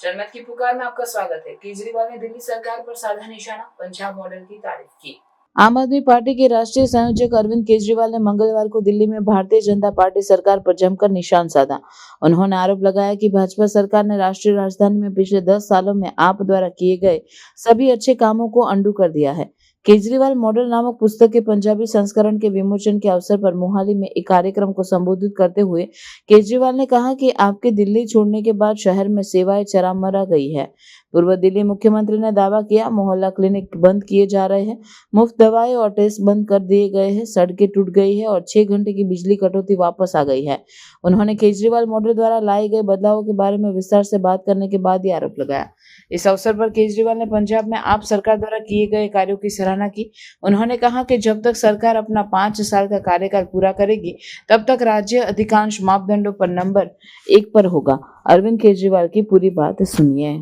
जनमत की पुकार में आपका स्वागत है। केजरीवाल ने दिल्ली सरकार पर साधा निशाना, पंजाब मॉडल की तारीफ की। आम आदमी पार्टी के राष्ट्रीय संयोजक अरविंद केजरीवाल ने मंगलवार को दिल्ली में भारतीय जनता पार्टी सरकार पर जमकर निशान साधा। उन्होंने आरोप लगाया कि भाजपा सरकार ने राष्ट्रीय राजधानी में पिछले 10 सालों में आप द्वारा किए गए सभी अच्छे कामों को अंडू कर दिया है। केजरीवाल मॉडल नामक पुस्तक के पंजाबी संस्करण के विमोचन के अवसर पर मोहाली में एक कार्यक्रम को संबोधित करते हुए केजरीवाल ने कहा कि आपके दिल्ली छोड़ने के बाद शहर में सेवाएं चरमरा गई है। पूर्व दिल्ली मुख्यमंत्री ने दावा किया, मोहल्ला क्लिनिक बंद किए जा रहे हैं, मुफ्त दवाएं और टेस्ट बंद कर दिए गए हैं, सड़कें टूट गई है और 6 घंटे की बिजली कटौती वापस आ गई है। उन्होंने केजरीवाल मॉडल द्वारा लाए गए बदलावों के बारे में विस्तार से बात करने के बाद ये आरोप लगाया। इस अवसर पर केजरीवाल ने पंजाब में आप सरकार द्वारा किए गए कार्यों की सराहना की। उन्होंने कहा कि जब तक सरकार अपना 5 साल का कार्यकाल पूरा करेगी तब तक राज्य अधिकांश मापदंडों पर नंबर 1 पर होगा। अरविंद केजरीवाल की पूरी बात सुनिए।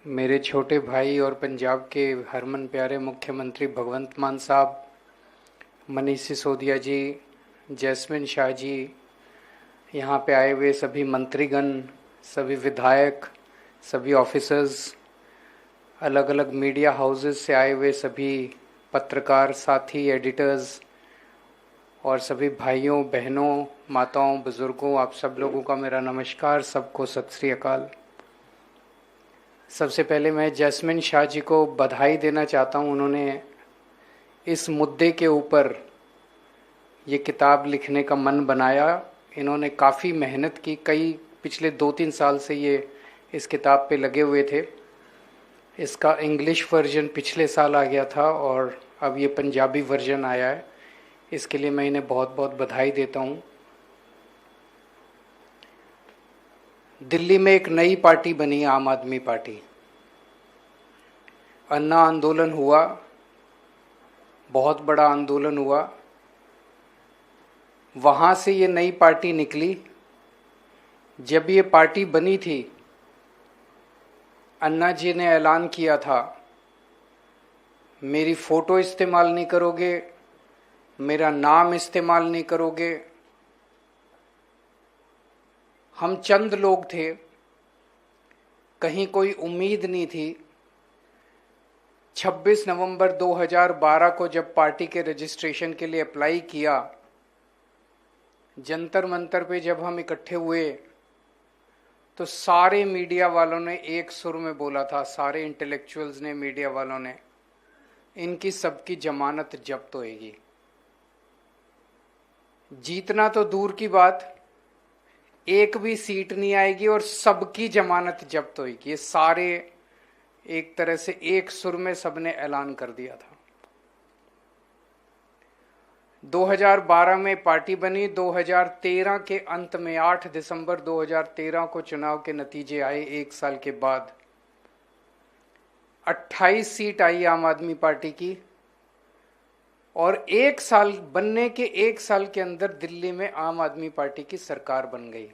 मेरे छोटे भाई और पंजाब के हरमन प्यारे मुख्यमंत्री भगवंत मान साहब, मनीष सिसोदिया जी, जैस्मिन शाह जी, यहाँ पे आए हुए सभी मंत्रीगण, सभी विधायक, सभी ऑफिसर्स, अलग अलग मीडिया हाउसेस से आए हुए सभी पत्रकार साथी, एडिटर्स और सभी भाइयों बहनों, माताओं, बुजुर्गों, आप सब लोगों का मेरा नमस्कार, सबको सत श्री अकाल। सबसे पहले मैं जैस्मिन शाह जी को बधाई देना चाहता हूँ। उन्होंने इस मुद्दे के ऊपर ये किताब लिखने का मन बनाया। इन्होंने काफ़ी मेहनत की, कई पिछले 2-3 साल से ये इस किताब पे लगे हुए थे। इसका इंग्लिश वर्जन पिछले साल आ गया था और अब ये पंजाबी वर्जन आया है। इसके लिए मैं इन्हें बहुत बहुत बधाई देता हूँ। दिल्ली में एक नई पार्टी बनी, आम आदमी पार्टी। अन्ना आंदोलन हुआ, बहुत बड़ा आंदोलन हुआ, वहाँ से ये नई पार्टी निकली। जब ये पार्टी बनी थी, अन्ना जी ने ऐलान किया था, मेरी फ़ोटो इस्तेमाल नहीं करोगे, मेरा नाम इस्तेमाल नहीं करोगे। हम चंद लोग थे, कहीं कोई उम्मीद नहीं थी। 26 नवंबर 2012 को जब पार्टी के रजिस्ट्रेशन के लिए अप्लाई किया, जंतर मंतर पे जब हम इकट्ठे हुए तो सारे मीडिया वालों ने एक सुर में बोला था, सारे इंटेलेक्चुअल्स ने, मीडिया वालों ने, इनकी सबकी जमानत जब्त होएगी। जीतना तो दूर की बात, एक भी सीट नहीं आएगी और सबकी जमानत जब्त होगी। ये सारे एक तरह से एक सुर में सबने ऐलान कर दिया था। 2012 में पार्टी बनी। 2013 के अंत में 8 दिसंबर 2013 को चुनाव के नतीजे आए। 1 साल के बाद 28 सीट आई आम आदमी पार्टी की और 1 साल बनने के 1 साल के अंदर दिल्ली में आम आदमी पार्टी की सरकार बन गई।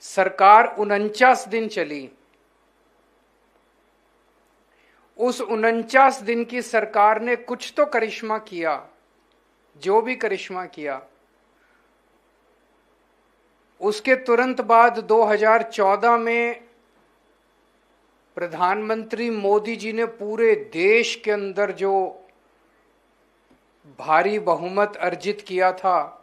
सरकार 49 दिन चली। उस 49 दिन की सरकार ने कुछ तो करिश्मा किया। जो भी करिश्मा किया, उसके तुरंत बाद 2014 में प्रधानमंत्री मोदी जी ने पूरे देश के अंदर जो भारी बहुमत अर्जित किया था,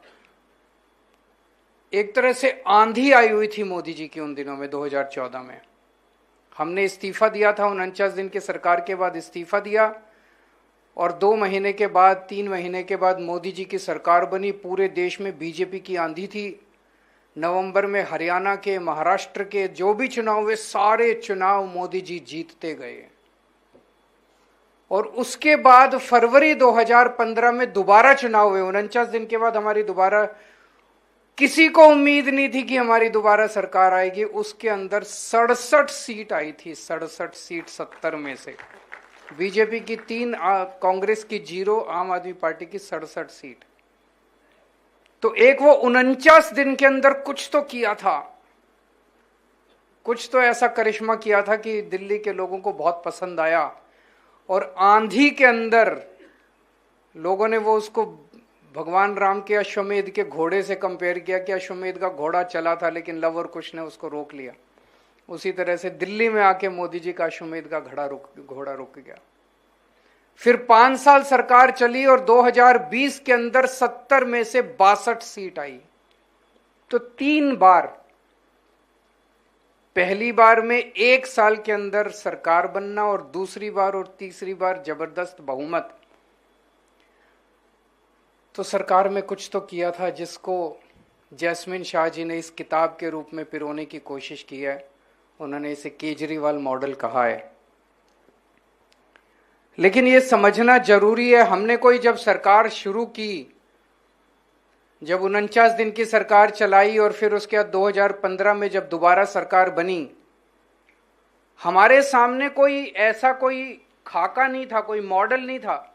एक तरह से आंधी आई हुई थी मोदी जी की उन दिनों में। 2014 में हमने इस्तीफा दिया था, 49 दिन की सरकार के बाद इस्तीफा दिया और 2 महीने के बाद, 3 महीने के बाद मोदी जी की सरकार बनी। पूरे देश में बीजेपी की आंधी थी। नवंबर में हरियाणा के, महाराष्ट्र के जो भी चुनाव हुए, सारे चुनाव मोदी जी जीतते गए। और उसके बाद फरवरी 2015 में दोबारा चुनाव हुए। 49 दिन के बाद हमारी दोबारा, किसी को उम्मीद नहीं थी कि हमारी दोबारा सरकार आएगी। उसके अंदर 67 सीट आई थी, 67 सीट 70 में से। बीजेपी की 3, कांग्रेस की 0, आम आदमी पार्टी की 67 सीट। तो एक वो 49 दिन के अंदर कुछ तो किया था, कुछ तो ऐसा करिश्मा किया था कि दिल्ली के लोगों को बहुत पसंद आया और आंधी के अंदर लोगों ने वो उसको भगवान राम के अश्वमेध के घोड़े से कंपेयर किया कि अश्वमेध का घोड़ा चला था लेकिन लव और कुश ने उसको रोक लिया। उसी तरह से दिल्ली में आके मोदी जी का अश्वमेध का घोड़ा रुक गया। फिर 5 साल सरकार चली और 2020 के अंदर 70 में से 62 सीट आई। तो 3 बार, पहली बार में 1 साल के अंदर सरकार बनना और दूसरी बार और तीसरी बार जबरदस्त बहुमत। तो सरकार में कुछ तो किया था जिसको जैस्मिन शाह जी ने इस किताब के रूप में पिरोने की कोशिश की है। उन्होंने इसे केजरीवाल मॉडल कहा है। लेकिन ये समझना जरूरी है, हमने कोई जब सरकार शुरू की, जब 49 दिन की सरकार चलाई और फिर उसके बाद 2015 में जब दोबारा सरकार बनी, हमारे सामने कोई ऐसा कोई खाका नहीं था, कोई मॉडल नहीं था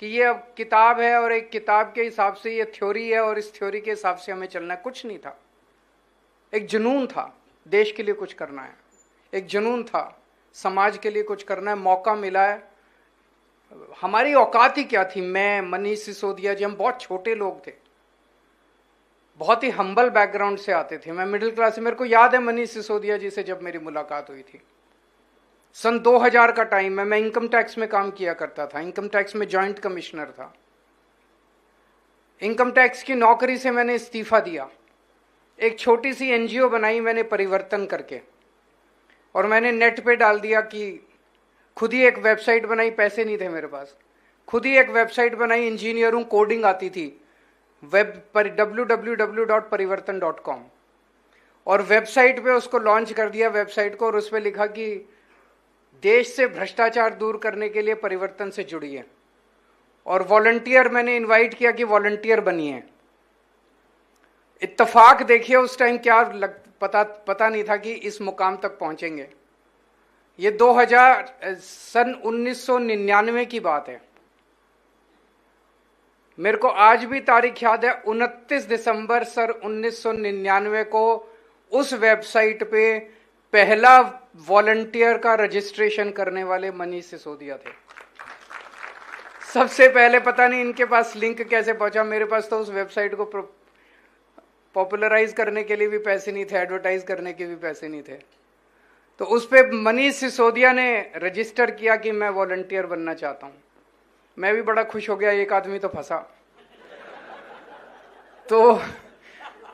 कि ये अब किताब है और एक किताब के हिसाब से ये थ्योरी है और इस थ्योरी के हिसाब से हमें चलना है। कुछ नहीं था। एक जुनून था, देश के लिए कुछ करना है। एक जुनून था, समाज के लिए कुछ करना है। मौका मिला है। हमारी औकात ही क्या थी? मैं, मनीष सिसोदिया जी, हम बहुत छोटे लोग थे, बहुत ही हम्बल बैकग्राउंड से आते थे। मैं मिडिल क्लास से, मेरे को याद है मनीष सिसोदिया जी से जब मेरी मुलाकात हुई थी सन 2000 का टाइम है। मैं इनकम टैक्स में काम किया करता था, इनकम टैक्स में जॉइंट कमिश्नर था। इनकम टैक्स की नौकरी से मैंने इस्तीफा दिया, एक छोटी सी एनजीओ बनाई मैंने परिवर्तन करके, और मैंने नेट पे डाल दिया कि खुद ही एक वेबसाइट बनाई, पैसे नहीं थे मेरे पास, खुद ही एक वेबसाइट बनाई, इंजीनियर हूं, कोडिंग आती थी, वेब पर www.parivartan.com, और वेबसाइट पे उसको लॉन्च कर दिया वेबसाइट को, और उस पर लिखा कि देश से भ्रष्टाचार दूर करने के लिए परिवर्तन से जुड़िए, और वॉलंटियर मैंने इनवाइट किया कि वॉलंटियर बनिए। इत्तेफाक देखिए उस टाइम क्या पता नहीं था कि इस मुकाम तक पहुंचेंगे। ये 1999 की बात है। मेरे को आज भी तारीख याद है, 29 दिसंबर सन 1999 को उस वेबसाइट पे पहला वॉलंटियर का रजिस्ट्रेशन करने वाले मनीष सिसोदिया थे। सबसे पहले, पता नहीं इनके पास लिंक कैसे पहुंचा, मेरे पास तो उस वेबसाइट को पॉपुलराइज करने के लिए भी पैसे नहीं थे, एडवर्टाइज करने के भी पैसे नहीं थे। तो उस पे मनीष सिसोदिया ने रजिस्टर किया कि मैं वॉलंटियर बनना चाहता हूं। मैं भी बड़ा खुश हो गया, एक आदमी तो फंसा। तो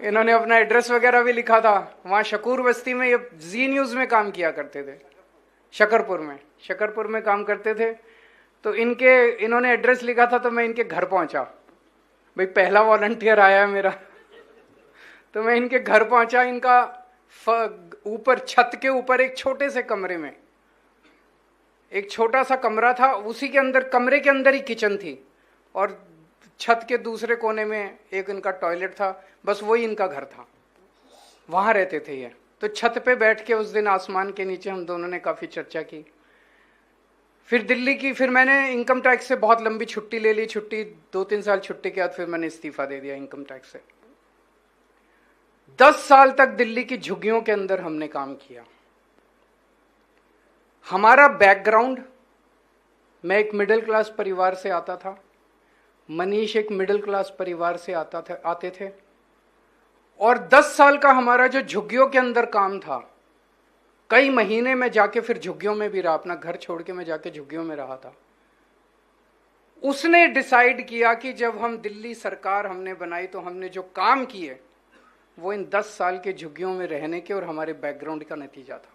इन्होंने अपना एड्रेस वगैरह भी लिखा था। वहां शकूर बस्ती में, ये जी न्यूज में काम किया करते थे, शकरपुर में काम करते थे। तो इन्होंने एड्रेस लिखा था, तो मैं इनके घर पहुंचा। भाई पहला वॉलंटियर आया है मेरा। तो मैं इनके घर पहुंचा। इनका ऊपर, छत के ऊपर एक छोटे से कमरे में एक छोटा सा कमरा था, उसी के अंदर, कमरे के अंदर ही किचन थी, और छत के दूसरे कोने में एक इनका टॉयलेट था। बस वही इनका घर था, वहां रहते थे ये। तो छत पे बैठ के उस दिन आसमान के नीचे हम दोनों ने काफी चर्चा की। फिर दिल्ली की, फिर मैंने इनकम टैक्स से बहुत लंबी छुट्टी ले ली। 2-3 साल छुट्टी के बाद फिर मैंने इस्तीफा दे दिया इनकम टैक्स से। 10 साल तक दिल्ली की झुग्गियों के अंदर हमने काम किया। हमारा बैकग्राउंड, मैं एक मिडिल क्लास परिवार से आता था, मनीष एक मिडिल क्लास परिवार से आते थे, और 10 साल का हमारा जो झुग्गियों के अंदर काम था, कई महीने में जाके फिर झुग्गियों में भी रहा, अपना घर छोड़ के मैं जाके झुग्गियों में रहा था। उसने डिसाइड किया कि जब हम दिल्ली सरकार हमने बनाई, तो हमने जो काम किए वो इन 10 साल के झुग्गियों में रहने के और हमारे बैकग्राउंड का नतीजा था।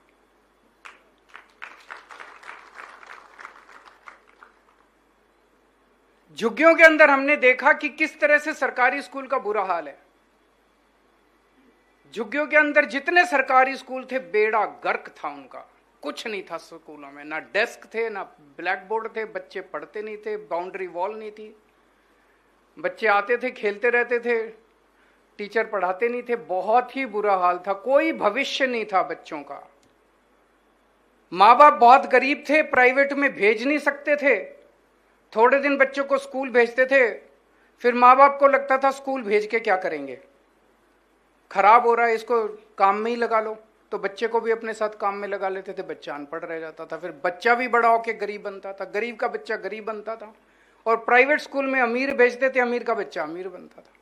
झुग्गियों के अंदर हमने देखा कि किस तरह से सरकारी स्कूल का बुरा हाल है। झुग्गियों के अंदर जितने सरकारी स्कूल थे, बेड़ा गर्क था उनका। कुछ नहीं था स्कूलों में, ना डेस्क थे, ना ब्लैक बोर्ड थे, बच्चे पढ़ते नहीं थे, बाउंड्री वॉल नहीं थी, बच्चे आते थे खेलते रहते थे, टीचर पढ़ाते नहीं थे। बहुत ही बुरा हाल था, कोई भविष्य नहीं था बच्चों का। माँ बाप बहुत गरीब थे, प्राइवेट में भेज नहीं सकते थे, थोड़े दिन बच्चों को स्कूल भेजते थे, फिर माँ बाप को लगता था स्कूल भेज के क्या करेंगे, खराब हो रहा है, इसको काम में ही लगा लो। तो बच्चे को भी अपने साथ काम में लगा लेते थे, बच्चा अनपढ़ रह जाता था, फिर बच्चा भी बड़ा होके गरीब बनता था, गरीब का बच्चा गरीब बनता था, और प्राइवेट स्कूल में अमीर भेजते थे, अमीर का बच्चा अमीर बनता था।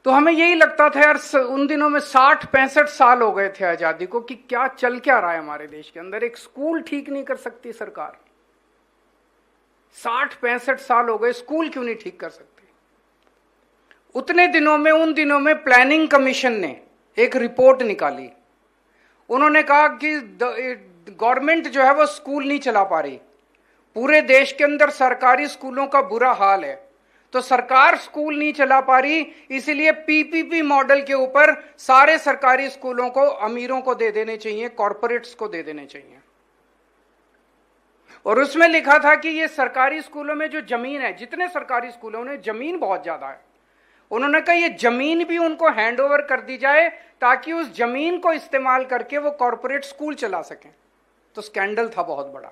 तो हमें यही लगता था यार, उन दिनों में 60-65 साल हो गए थे आजादी को, कि क्या चल क्या रहा है हमारे देश के अंदर। एक स्कूल ठीक नहीं कर सकती सरकार, 60-65 साल हो गए, स्कूल क्यों नहीं ठीक कर सकती। उतने दिनों में, उन दिनों में प्लानिंग कमीशन ने एक रिपोर्ट निकाली। उन्होंने कहा कि गवर्नमेंट जो है वो स्कूल नहीं चला पा रही, पूरे देश के अंदर सरकारी स्कूलों का बुरा हाल है, तो सरकार स्कूल नहीं चला पा रही, इसीलिए पीपीपी मॉडल के ऊपर सारे सरकारी स्कूलों को अमीरों को दे देने चाहिए, कॉरपोरेट्स को दे देने चाहिए। और उसमें लिखा था कि ये सरकारी स्कूलों में जो जमीन है, जितने सरकारी स्कूलों में जमीन बहुत ज्यादा है, उन्होंने कहा ये जमीन भी उनको हैंड ओवर कर दी जाए, ताकि उस जमीन को इस्तेमाल करके वो कॉरपोरेट स्कूल चला सकें। तो स्कैंडल था बहुत बड़ा,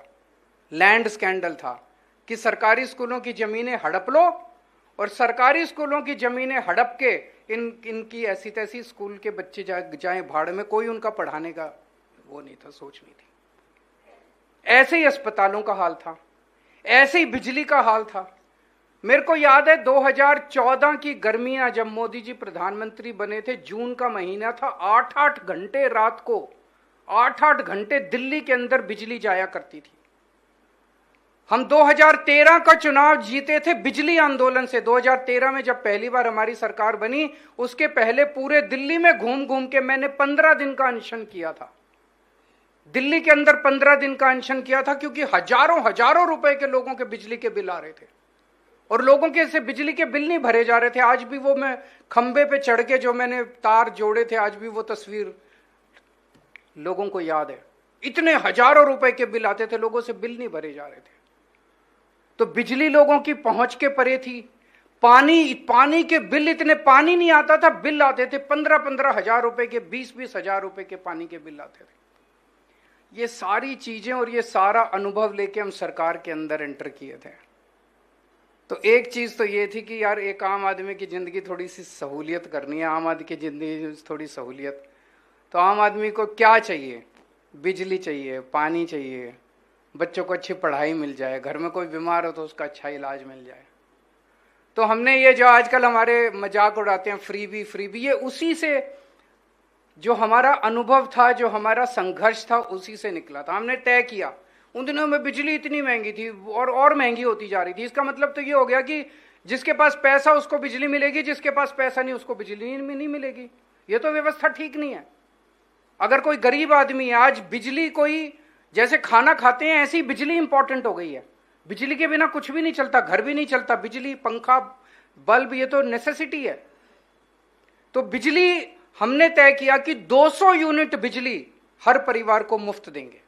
लैंड स्कैंडल था, कि सरकारी स्कूलों की जमीनें हड़प लो और सरकारी स्कूलों की जमीनें हड़प के इनकी ऐसी तैसी स्कूल के बच्चे जाएं भाड़ में, कोई उनका पढ़ाने का वो नहीं था, सोच नहीं थी। ऐसे ही अस्पतालों का हाल था, ऐसे ही बिजली का हाल था। मेरे को याद है 2014 की गर्मियां, जब मोदी जी प्रधानमंत्री बने थे, जून का महीना था, 8-8 घंटे रात को, 8-8 घंटे दिल्ली के अंदर बिजली जाया करती थी। हम 2013 का चुनाव जीते थे बिजली आंदोलन से। 2013 में जब पहली बार हमारी सरकार बनी, उसके पहले पूरे दिल्ली में घूम घूम के मैंने 15 दिन का अनशन किया था। दिल्ली के अंदर 15 दिन का अनशन किया था, क्योंकि हजारों रुपए के लोगों के बिजली के बिल आ रहे थे और लोगों के से बिजली के बिल नहीं भरे जा रहे थे। आज भी वो, मैं खंबे पे चढ़ के जो मैंने तार जोड़े थे, आज भी वो तस्वीर लोगों को याद है। इतने हजारों रुपए के बिल आते थे, लोगों से बिल नहीं भरे जा रहे थे। तो बिजली लोगों की पहुंच के परे थी। पानी के बिल, इतने पानी नहीं आता था, बिल आते थे 15-15 हजार रुपए के, 20-20 हजार रुपए के पानी के बिल आते थे। ये सारी चीजें और ये सारा अनुभव लेके हम सरकार के अंदर एंटर किए थे। तो एक चीज तो ये थी कि यार, एक आम आदमी की जिंदगी थोड़ी सी सहूलियत करनी है, आम आदमी की जिंदगी थोड़ी सहूलियत। तो आम आदमी को क्या चाहिए? बिजली चाहिए, पानी चाहिए, बच्चों को अच्छी पढ़ाई मिल जाए, घर में कोई बीमार हो तो उसका अच्छा इलाज मिल जाए। तो हमने ये जो आजकल हमारे मजाक उड़ाते हैं फ्री बी, ये उसी से, जो हमारा अनुभव था, जो हमारा संघर्ष था, उसी से निकला था। हमने तय किया, उन दिनों में बिजली इतनी महंगी थी और महंगी होती जा रही थी। इसका मतलब तो ये हो गया कि जिसके पास पैसा उसको बिजली मिलेगी, जिसके पास पैसा नहीं उसको बिजली नहीं मिलेगी। ये तो व्यवस्था ठीक नहीं है। अगर कोई गरीब आदमी है, आज बिजली, कोई जैसे खाना खाते हैं ऐसी बिजली इंपॉर्टेंट हो गई है। बिजली के बिना कुछ भी नहीं चलता, घर भी नहीं चलता। बिजली, पंखा, बल्ब, ये तो नेसेसिटी है। तो बिजली हमने तय किया कि 200 यूनिट बिजली हर परिवार को मुफ्त देंगे,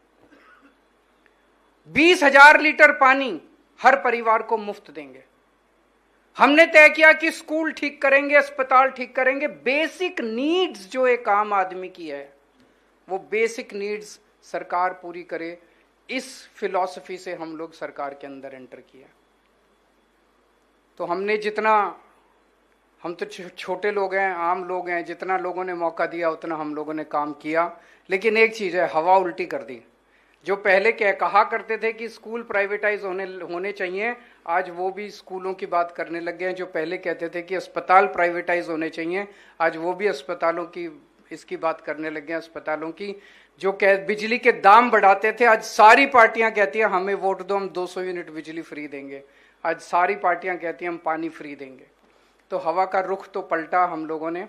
20,000 लीटर पानी हर परिवार को मुफ्त देंगे। हमने तय किया कि स्कूल ठीक करेंगे, अस्पताल ठीक करेंगे। बेसिक नीड्स जो एक आम आदमी की है, वो बेसिक नीड्स सरकार पूरी करे। इस फिलॉसफी से हम लोग सरकार के अंदर एंटर किया। तो हमने जितना, हम तो छोटे लोग हैं, आम लोग हैं, जितना लोगों ने मौका दिया उतना हम लोगों ने काम किया। लेकिन एक चीज है, हवा उल्टी कर दी। जो पहले कहा करते थे कि स्कूल प्राइवेटाइज होने चाहिए, आज वो भी स्कूलों की बात करने लग गए हैं। जो पहले कहते थे कि अस्पताल प्राइवेटाइज होने चाहिए, आज वो भी अस्पतालों की इसकी बात करने लग गए। अस्पतालों की जो बिजली के दाम बढ़ाते थे, आज सारी पार्टियां कहती हैं हमें वोट दो, हम 200 यूनिट बिजली फ्री देंगे। आज सारी पार्टियां कहती हैं हम पानी फ्री देंगे। तो हवा का रुख तो पलटा हम लोगों ने।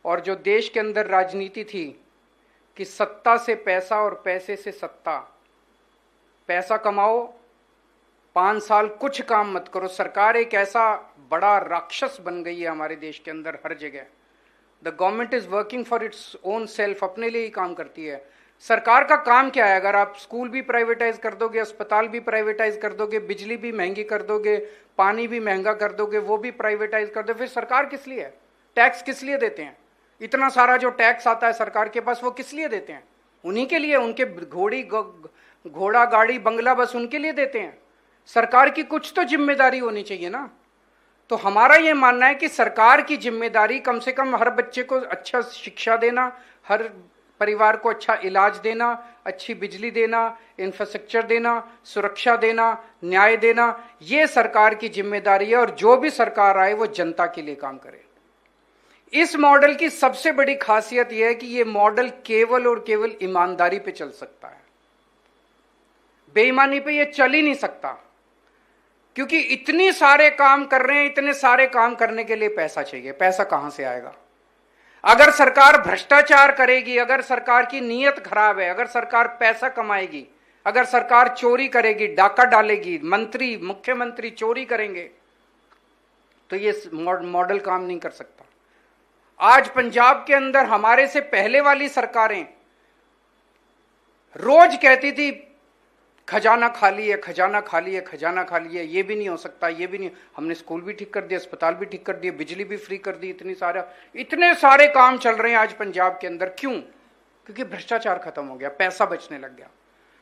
और जो देश के अंदर राजनीति थी कि सत्ता से पैसा और पैसे से सत्ता, पैसा कमाओ, 5 साल कुछ काम मत करो। सरकार एक ऐसा बड़ा राक्षस बन गई है हमारे देश के अंदर हर जगह। The government is working for its own self, अपने लिए ही काम करती है। सरकार का काम क्या है? अगर आप स्कूल भी प्राइवेटाइज कर दोगे, अस्पताल भी प्राइवेटाइज कर दोगे, बिजली भी महंगी कर दोगे, पानी भी महंगा कर दोगे, वो भी प्राइवेटाइज कर दो, फिर सरकार किस लिए है? टैक्स किस लिए देते हैं? इतना सारा जो टैक्स आता है सरकार के पास, वो किस लिए देते हैं? उन्हीं के लिए, उनके घोड़ा गाड़ी बंगला बस उनके लिए देते हैं। सरकार की कुछ तो जिम्मेदारी होनी चाहिए ना। तो हमारा ये मानना है कि सरकार की जिम्मेदारी कम से कम हर बच्चे को अच्छा शिक्षा देना, हर परिवार को अच्छा इलाज देना, अच्छी बिजली देना, इंफ्रास्ट्रक्चर देना, सुरक्षा देना, न्याय देना, ये सरकार की जिम्मेदारी है। और जो भी सरकार आए वो जनता के लिए काम करे। इस मॉडल की सबसे बड़ी खासियत यह है कि यह मॉडल केवल और केवल ईमानदारी पे चल सकता है, बेईमानी पे यह चल ही नहीं सकता, क्योंकि इतने सारे काम कर रहे हैं। इतने सारे काम करने के लिए पैसा चाहिए, पैसा कहां से आएगा? अगर सरकार भ्रष्टाचार करेगी, अगर सरकार की नीयत खराब है, अगर सरकार पैसा कमाएगी, अगर सरकार चोरी करेगी, डाका डालेगी, मंत्री मुख्यमंत्री चोरी करेंगे, तो ये मॉडल काम नहीं कर सकता। आज पंजाब के अंदर हमारे से पहले वाली सरकारें रोज कहती थी खजाना खाली है, खजाना खाली है, खजाना खाली है, ये भी नहीं हो सकता, ये भी नहीं। हमने स्कूल भी ठीक कर दिया, अस्पताल भी ठीक कर दिए, बिजली भी फ्री कर दी, इतने सारे काम चल रहे हैं आज पंजाब के अंदर। क्यों? क्योंकि भ्रष्टाचार खत्म हो गया, पैसा बचने लग गया।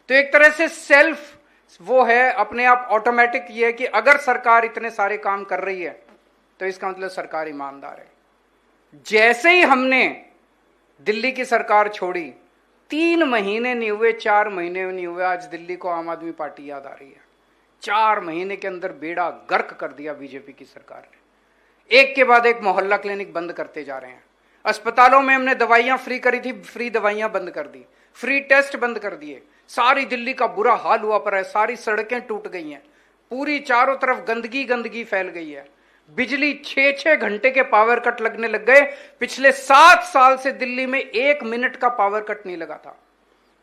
तो एक तरह से सेल्फ वो है, अपने आप ऑटोमेटिक ये है कि अगर सरकार इतने सारे काम कर रही है तो इसका मतलब सरकार ईमानदार है। जैसे ही हमने दिल्ली की सरकार छोड़ी, 3 महीने नहीं हुए, 4 महीने नहीं हुए, आज दिल्ली को आम आदमी पार्टी याद आ रही है। 4 महीने के अंदर बेड़ा गर्क कर दिया बीजेपी की सरकार ने। एक के बाद एक मोहल्ला क्लिनिक बंद करते जा रहे हैं। अस्पतालों में हमने दवाइयां फ्री करी थी, फ्री दवाइयां बंद कर दी, फ्री टेस्ट बंद कर दिए। सारी दिल्ली का बुरा हाल हुआ पड़ा है, सारी सड़कें टूट गई हैं, पूरी चारों तरफ गंदगी गंदगी फैल गई है। बिजली 6-6 घंटे के पावर कट लगने लग गए। पिछले 7 साल से दिल्ली में 1 मिनट का पावर कट नहीं लगा था।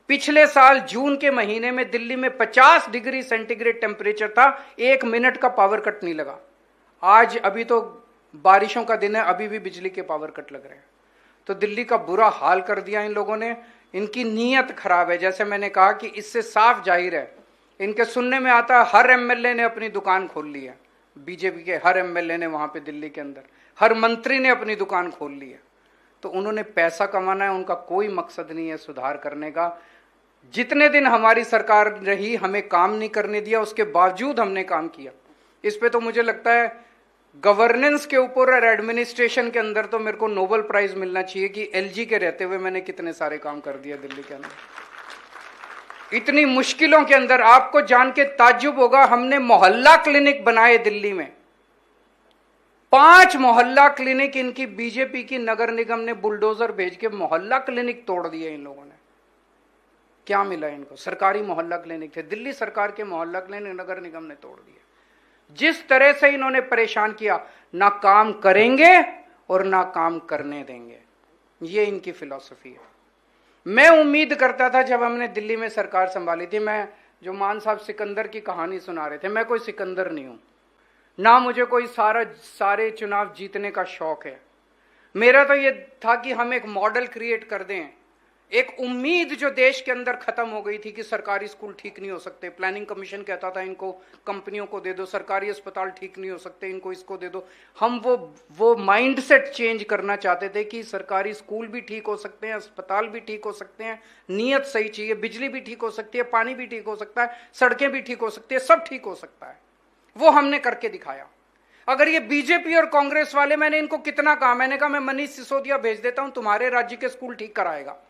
पिछले साल जून के महीने में दिल्ली में 50 डिग्री सेंटीग्रेड टेम्परेचर था, 1 मिनट का पावर कट नहीं लगा। आज अभी तो बारिशों का दिन है, अभी भी बिजली के पावर कट लग रहे हैं। तो दिल्ली का बुरा हाल कर दिया इन लोगों ने। इनकी नीयत खराब है। जैसे मैंने कहा कि इससे साफ जाहिर है, इनके सुनने में आता है हर एमएलए ने अपनी दुकान खोल ली है। बीजेपी के हर एमएलए ने वहां पे दिल्ली के अंदर, हर मंत्री ने अपनी दुकान खोल ली है। तो उन्होंने पैसा कमाना है, उनका कोई मकसद नहीं है सुधार करने का। जितने दिन हमारी सरकार रही, हमें काम नहीं करने दिया, उसके बावजूद हमने काम किया। इस पे तो मुझे लगता है गवर्नेंस के ऊपर और एडमिनिस्ट्रेशन के अंदर तो मेरे को नोबेल प्राइज मिलना चाहिए कि एलजी के रहते हुए मैंने कितने सारे काम कर दिया दिल्ली के अंदर। इतनी मुश्किलों के अंदर आपको जान के ताज्जुब होगा, हमने मोहल्ला क्लिनिक बनाए दिल्ली में। 5 मोहल्ला क्लिनिक इनकी बीजेपी की नगर निगम ने बुलडोजर भेज के मोहल्ला क्लिनिक तोड़ दिए इन लोगों ने। क्या मिला इनको? सरकारी मोहल्ला क्लिनिक थे, दिल्ली सरकार के मोहल्ला क्लिनिक नगर निगम ने तोड़ दिए। जिस तरह से इन्होंने परेशान किया, ना काम करेंगे और ना काम करने देंगे, ये इनकी फिलॉसफी है। मैं उम्मीद करता था जब हमने दिल्ली में सरकार संभाली थी, मैं जो मान साहब सिकंदर की कहानी सुना रहे थे, मैं कोई सिकंदर नहीं हूं, ना मुझे कोई सारे चुनाव जीतने का शौक है। मेरा तो ये था कि हम एक मॉडल क्रिएट कर दें, एक उम्मीद जो देश के अंदर खत्म हो गई थी कि सरकारी स्कूल ठीक नहीं हो सकते। प्लानिंग कमीशन कहता था इनको कंपनियों को दे दो, सरकारी अस्पताल ठीक नहीं हो सकते, इनको इसको दे दो। हम वो माइंडसेट चेंज करना चाहते थे कि सरकारी स्कूल भी ठीक हो सकते हैं, अस्पताल भी ठीक हो सकते हैं, नीयत सही चाहिए, बिजली भी ठीक हो सकती है, पानी भी ठीक हो सकता है, सड़कें भी ठीक हो सकती है, सब ठीक हो सकता है। वो हमने करके दिखाया। अगर ये बीजेपी और कांग्रेस वाले, मैंने इनको कितना कहा, मैंने कहा मैं मनीष सिसोदिया भेज देता हूं, तुम्हारे राज्य के स्कूल ठीक कराएगा।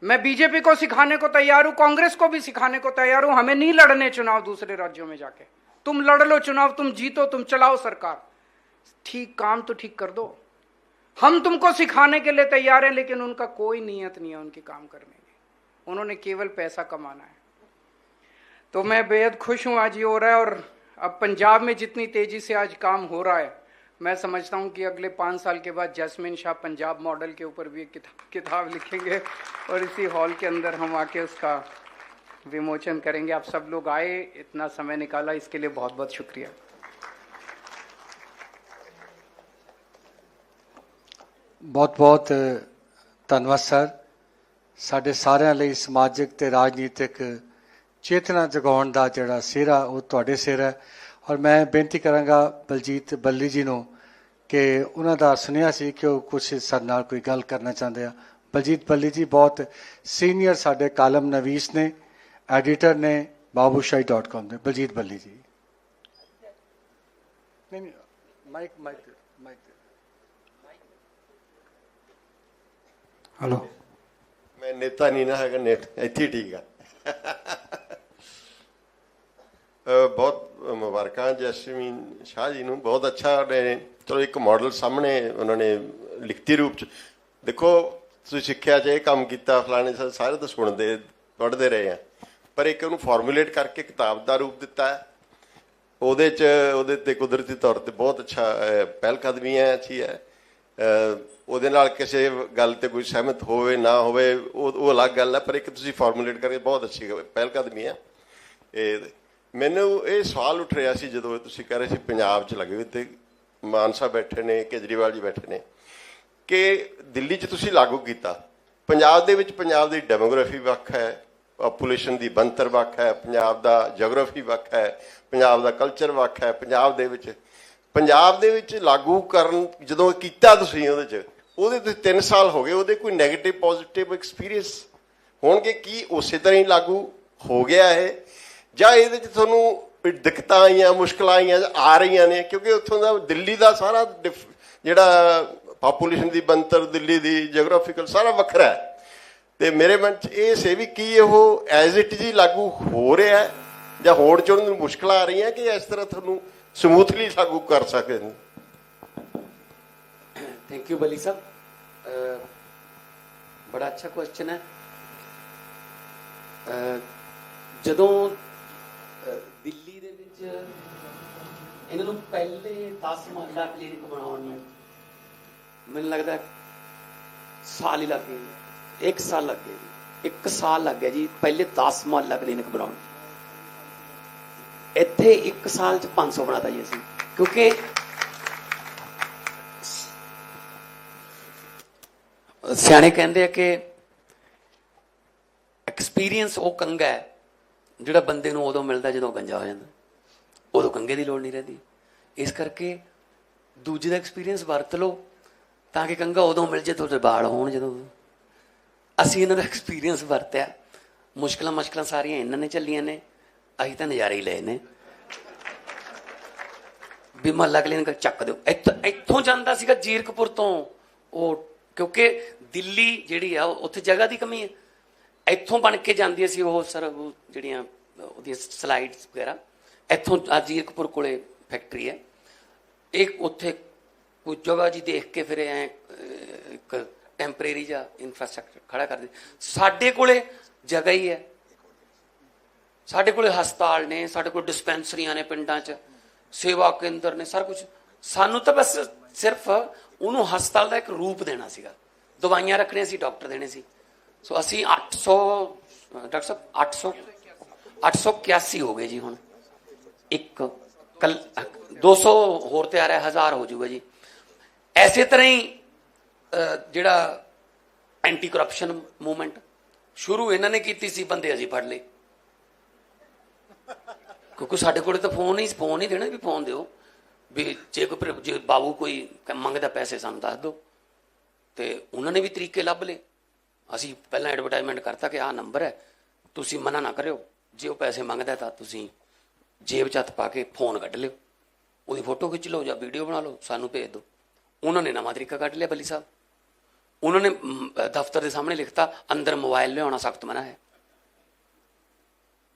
मैं बीजेपी को सिखाने को तैयार हूं, कांग्रेस को भी सिखाने को तैयार हूं। हमें नहीं लड़ने चुनाव दूसरे राज्यों में जाके, तुम लड़ लो चुनाव, तुम जीतो, तुम चलाओ सरकार, ठीक काम तो ठीक कर दो। हम तुमको सिखाने के लिए तैयार हैं, लेकिन उनका कोई नियत नहीं है उनके काम करने की, उन्होंने केवल पैसा कमाना है। तो मैं बेहद खुश हूं आज ये हो रहा है। और अब पंजाब में जितनी तेजी से आज काम हो रहा है, मैं समझता हूं कि अगले 5 साल के बाद जैस्मिन शाह पंजाब मॉडल के ऊपर भी एक किताब लिखेंगे और इसी हॉल के अंदर हम आके उसका विमोचन करेंगे। आप सब लोग आए, इतना समय निकाला, इसके लिए बहुत बहुत शुक्रिया। बहुत बहुत धन्यवाद सर। साडे सारिਆਂ ਲਈ ਸਮਾਜਿਕ ਤੇ ਰਾਜਨੀਤਿਕ ਚੇਤਨਾ ਜਗਾਉਣ ਦਾ ਜਿਹੜਾ ਸਿਹਰਾ ਉਹ ਤੁਹਾਡੇ ਸਿਰ ਹੈ। ਔਰ ਮੈਂ ਬੇਨਤੀ ਕਰਾਂਗਾ ਬਲਜੀਤ ਬੱਲੀ ਜੀ ਨੂੰ ਕਿ ਉਹਨਾਂ ਦਾ ਸੁਨੇਹਾ ਸੀ ਕਿ ਉਹ ਕੁਝ ਸਾਡੇ ਨਾਲ ਕੋਈ ਗੱਲ ਕਰਨਾ ਚਾਹੁੰਦੇ ਆ। ਬਲਜੀਤ ਬੱਲੀ ਜੀ ਬਹੁਤ ਸੀਨੀਅਰ ਸਾਡੇ ਕਾਲਮ ਨਵੀਸ ਨੇ, ਐਡੀਟਰ ਨੇ babushahi.com ਦੇ। ਬਲਜੀਤ ਬੱਲੀ ਜੀ। ਨਹੀਂ ਮਾਈਕ हेलो। ਨੇਤਾ ਨਹੀਂ ਨਾ ਹੈਗਾ, ਇੱਥੇ ਹੀ ਠੀਕ ਆ। ਬਹੁਤ ਮੁਬਾਰਕਾਂ ਜੈਸਮੀਨ ਸ਼ਾਹ ਜੀ ਨੂੰ, ਬਹੁਤ ਅੱਛਾ ਨੇ ਚਲੋ ਇੱਕ ਮਾਡਲ ਸਾਹਮਣੇ ਉਹਨਾਂ ਨੇ ਲਿਖਤੀ ਰੂਪ 'ਚ। ਦੇਖੋ ਤੁਸੀਂ ਸਿੱਖਿਆ 'ਚ ਇਹ ਕੰਮ ਕੀਤਾ ਫਲਾਣੇ ਸਾਰੇ ਤਾਂ ਸੁਣਦੇ ਪੜ੍ਹਦੇ ਰਹੇ ਆ, ਪਰ ਇੱਕ ਉਹਨੂੰ ਫਾਰਮੂਲੇਟ ਕਰਕੇ ਕਿਤਾਬ ਦਾ ਰੂਪ ਦਿੱਤਾ ਹੈ। ਉਹਦੇ 'ਤੇ ਕੁਦਰਤੀ ਤੌਰ 'ਤੇ ਬਹੁਤ ਅੱਛਾ ਪਹਿਲ ਕਦਮੀ ਹੈ, ਅੱਛੀ ਹੈ। ਉਹਦੇ ਨਾਲ ਕਿਸੇ ਗੱਲ 'ਤੇ ਕੋਈ ਸਹਿਮਤ ਹੋਵੇ ਨਾ ਹੋਵੇ ਉਹ ਅਲੱਗ ਗੱਲ ਹੈ, ਪਰ ਇੱਕ ਤੁਸੀਂ ਫਾਰਮੂਲੇਟ ਕਰਕੇ ਬਹੁਤ ਅੱਛੀ ਪਹਿਲ ਕਦਮੀ ਹੈ। ਇਹ ਮੈਨੂੰ ਇਹ ਸਵਾਲ ਉੱਠ ਰਿਹਾ ਸੀ ਜਦੋਂ ਤੁਸੀਂ ਕਹਿ ਰਹੇ ਸੀ ਪੰਜਾਬ 'ਚ ਲੱਗੇ ਹੋਏ ਤੇ ਮਾਨ ਸਾਹਿਬ ਬੈਠੇ ਨੇ, ਕੇਜਰੀਵਾਲ ਜੀ ਬੈਠੇ ਨੇ, ਕਿ ਦਿੱਲੀ 'ਚ ਤੁਸੀਂ ਲਾਗੂ ਕੀਤਾ। ਪੰਜਾਬ ਦੇ ਵਿੱਚ ਪੰਜਾਬ ਦੀ ਡੈਮੋਗ੍ਰਾਫੀ ਵੱਖ ਹੈ, ਪਾਪੂਲੇਸ਼ਨ ਦੀ ਬਣਤਰ ਵੱਖ ਹੈ, ਪੰਜਾਬ ਦਾ ਜੀਓਗ੍ਰਾਫੀ ਵੱਖ ਹੈ, ਪੰਜਾਬ ਦਾ ਕਲਚਰ ਵੱਖ ਹੈ। ਪੰਜਾਬ ਦੇ ਵਿੱਚ ਲਾਗੂ ਕਰਨ ਜਦੋਂ ਕੀਤਾ ਤੁਸੀਂ ਉਹਦੇ ਤੇ 3 ਸਾਲ ਹੋ ਗਏ, ਉਹਦੇ ਕੋਈ ਨੈਗੇਟਿਵ ਪੋਜ਼ਿਟਿਵ ਐਕਸਪੀਰੀਅੰਸ ਹੋਣਗੇ? ਕੀ ਉਸੇ ਤਰ੍ਹਾਂ ਹੀ ਲਾਗੂ ਹੋ ਗਿਆ ਇਹ, ਜਾਂ ਇਹਦੇ 'ਚ ਤੁਹਾਨੂੰ ਦਿੱਕਤਾਂ ਆਈਆਂ, ਮੁਸ਼ਕਲਾਂ ਆਈਆਂ ਆ ਰਹੀਆਂ ਨੇ? ਕਿਉਂਕਿ ਉੱਥੋਂ ਦਾ ਦਿੱਲੀ ਦਾ ਸਾਰਾ ਜਿਹੜਾ ਪਾਪੂਲੇਸ਼ਨ ਦੀ ਬਣਤਰ, ਦਿੱਲੀ ਦੀ ਜੀਓਗ੍ਰਾਫੀਕਲ ਸਾਰਾ ਵੱਖਰਾ ਹੈ। ਤੇ ਮੇਰੇ ਮਨ 'ਚ ਇਹ ਸੀ ਵੀ ਕੀ ਉਹ ਐਜ਼ ਇਟ ਜੀ ਲਾਗੂ ਹੋ ਰਿਹਾ ਜਾਂ ਹੋੜ 'ਚ ਉਹਨਾਂ ਨੂੰ ਮੁਸ਼ਕਲਾਂ ਆ ਰਹੀਆਂ ਕਿ ਇਸ ਤਰ੍ਹਾਂ ਤੁਹਾਨੂੰ ਸਮੂਥਲੀ ਲਾਗੂ ਕਰ ਸਕਦੇ ਨੇ? थैंक यू बली साहब, बड़ा अच्छा क्वेश्चन है। ਜਦੋਂ ਦਿੱਲੀ ਦੇ ਵਿੱਚ ਇਹਨਾਂ ਨੂੰ ਪਹਿਲੇ 10 ਮਹੱਲਾ ਕਲੀਨਿਕ ਬਣਾਉਣ ਨੂੰ ਮੈਨੂੰ ਲੱਗਦਾ ਸਾਲ ਹੀ ਲੱਗ ਗਏ, 1 ਸਾਲ ਲੱਗ ਗਏ, 1 ਸਾਲ ਲੱਗ ਗਿਆ ਜੀ ਪਹਿਲੇ 10 ਮਹੱਲਾ ਕਲੀਨਿਕ ਬਣਾਉਣ। ਇੱਥੇ 1 ਸਾਲ 'ਚ 500 ਬਣਾਤਾ ਜੀ ਅਸੀਂ, ਕਿਉਂਕਿ ਸਿਆਣੇ ਕਹਿੰਦੇ ਆ ਕਿ ਐਕਸਪੀਰੀਅੰਸ ਉਹ ਕੰਗਾ ਹੈ ਜਿਹੜਾ ਬੰਦੇ ਨੂੰ ਉਦੋਂ ਮਿਲਦਾ ਜਦੋਂ ਗੰਜਾ ਹੋ ਜਾਂਦਾ, ਉਦੋਂ ਕੰਗੇ ਦੀ ਲੋੜ ਨਹੀਂ ਰਹਿੰਦੀ। ਇਸ ਕਰਕੇ ਦੂਜੇ ਦਾ ਐਕਸਪੀਰੀਅੰਸ ਵਰਤ ਲਓ ਤਾਂ ਕਿ ਕੰਗਾ ਉਦੋਂ ਮਿਲ ਜੇ ਤੁਹਾਡੇ ਵਾਲ ਹੋਣ ਜਦੋਂ। ਅਸੀਂ ਇਹਨਾਂ ਦਾ ਐਕਸਪੀਰੀਅੰਸ ਵਰਤਿਆ, ਮੁਸ਼ਕਲਾਂ ਸਾਰੀਆਂ ਇਹਨਾਂ ਨੇ ਝੱਲੀਆਂ ਨੇ, ਅਸੀਂ ਤਾਂ ਨਜ਼ਾਰੇ ਹੀ ਲਏ ਨੇ। ਵੀ ਮਹੱਲਾ ਕਲੀਨਿਕ ਚੱਕ ਦਿਓ, ਇੱਥੋਂ ਜਾਂਦਾ ਸੀਗਾ ਜੀਰਕਪੁਰ ਤੋਂ ਉਹ, ਕਿਉਂਕਿ ਦਿੱਲੀ ਜਿਹੜੀ ਆ ਉੱਥੇ ਜਗ੍ਹਾ ਦੀ ਕਮੀ ਹੈ। ਇੱਥੋਂ ਬਣ ਕੇ ਜਾਂਦੀ ਸੀ ਉਹ ਸਰ, ਉਹ ਜਿਹੜੀਆਂ ਉਹਦੀਆਂ ਸਲਾਈਡਸ ਵਗੈਰਾ ਇੱਥੋਂ ਜੀਰਕਪੁਰ ਕੋਲੇ ਫੈਕਟਰੀ ਹੈ, ਇਹ ਉੱਥੇ ਕੋਈ ਜਗ੍ਹਾ ਜੀ ਦੇਖ ਕੇ ਫਿਰ ਐ ਇੱਕ ਟੈਂਪਰੇਰੀ ਜਾਂ ਇਨਫਰਾਸਟ੍ਰਕਚਰ ਖੜਾ ਕਰਦੇ। ਸਾਡੇ ਕੋਲੇ ਜਗ੍ਹਾ ਹੀ ਹੈ, ਸਾਡੇ ਕੋਲੇ ਹਸਪਤਾਲ ਨੇ, ਸਾਡੇ ਕੋਲ ਡਿਸਪੈਂਸਰੀਆਂ ਨੇ, ਪਿੰਡਾਂ 'ਚ ਸੇਵਾ ਕੇਂਦਰ ਨੇ, ਸਾਰਾ ਕੁਝ। ਸਾਨੂੰ ਤਾਂ ਬਸ ਸਿਰਫ ਉਹਨੂੰ ਹਸਪਤਾਲ ਦਾ ਇੱਕ ਰੂਪ ਦੇਣਾ ਸੀਗਾ, ਦਵਾਈਆਂ ਰੱਖਣੀਆਂ ਸੀ, ਡਾਕਟਰ ਦੇਣੇ ਸੀ। ਸੋ ਅਸੀਂ 800 ਡਾਕਟਰ ਸਾਹਿਬ 881 ਹੋ ਗਏ ਜੀ ਹੁਣ। ਇੱਕ ਕੱਲ 200 ਹੋਰ ਤਿਆਰ ਹੈ, 1000 ਹੋ ਜਾਊਗਾ ਜੀ। ਐਸੇ ਤਰ੍ਹਾਂ ਹੀ ਜਿਹੜਾ ਐਂਟੀ ਕਰਪਸ਼ਨ ਮੂਵਮੈਂਟ ਸ਼ੁਰੂ ਇਹਨਾਂ ਨੇ ਕੀਤੀ ਸੀ, ਬੰਦੇ ਅਸੀਂ ਫੜ ਲਏ, ਕਿਉਂਕਿ ਸਾਡੇ ਕੋਲੇ ਤਾਂ ਫੋਨ ਹੀ ਦੇਣਾ ਵੀ ਫੋਨ ਦਿਓ, ਵੀ ਜੇ ਬਾਬੂ ਕੋਈ ਮੰਗਦਾ ਪੈਸੇ ਸਾਨੂੰ ਦੱਸ ਦਿਓ। ਤੇ ਉਹਨਾਂ ਨੇ ਵੀ ਤਰੀਕੇ ਲੱਭ ਲਏ। ਅਸੀਂ ਪਹਿਲਾਂ ਐਡਵਰਟਾਈਜ਼ਮੈਂਟ ਕਰਤਾ ਕਿ ਆਹ ਨੰਬਰ ਹੈ, ਤੁਸੀਂ ਮਨਾ ਨਾ ਕਰਿਓ, ਜੇ ਉਹ ਪੈਸੇ ਮੰਗਦਾ ਤਾਂ ਤੁਸੀਂ ਜੇਬ 'ਚ ਹੱਥ ਪਾ ਕੇ ਫੋਨ ਕੱਢ ਲਿਓ, ਉਹਦੀ ਫੋਟੋ ਖਿੱਚ ਲਓ ਜਾਂ ਵੀਡੀਓ ਬਣਾ ਲਓ, ਸਾਨੂੰ ਭੇਜ ਦਿਓ। ਉਹਨਾਂ ਨੇ ਨਵਾਂ ਤਰੀਕਾ ਕੱਢ ਲਿਆ ਬੱਲੀ ਸਾਹਿਬ, ਉਹਨਾਂ ਨੇ ਦਫ਼ਤਰ ਦੇ ਸਾਹਮਣੇ ਲਿਖਤਾ ਅੰਦਰ ਮੋਬਾਈਲ ਲਿਆਉਣਾ ਸਖਤ ਮਨਾ ਹੈ।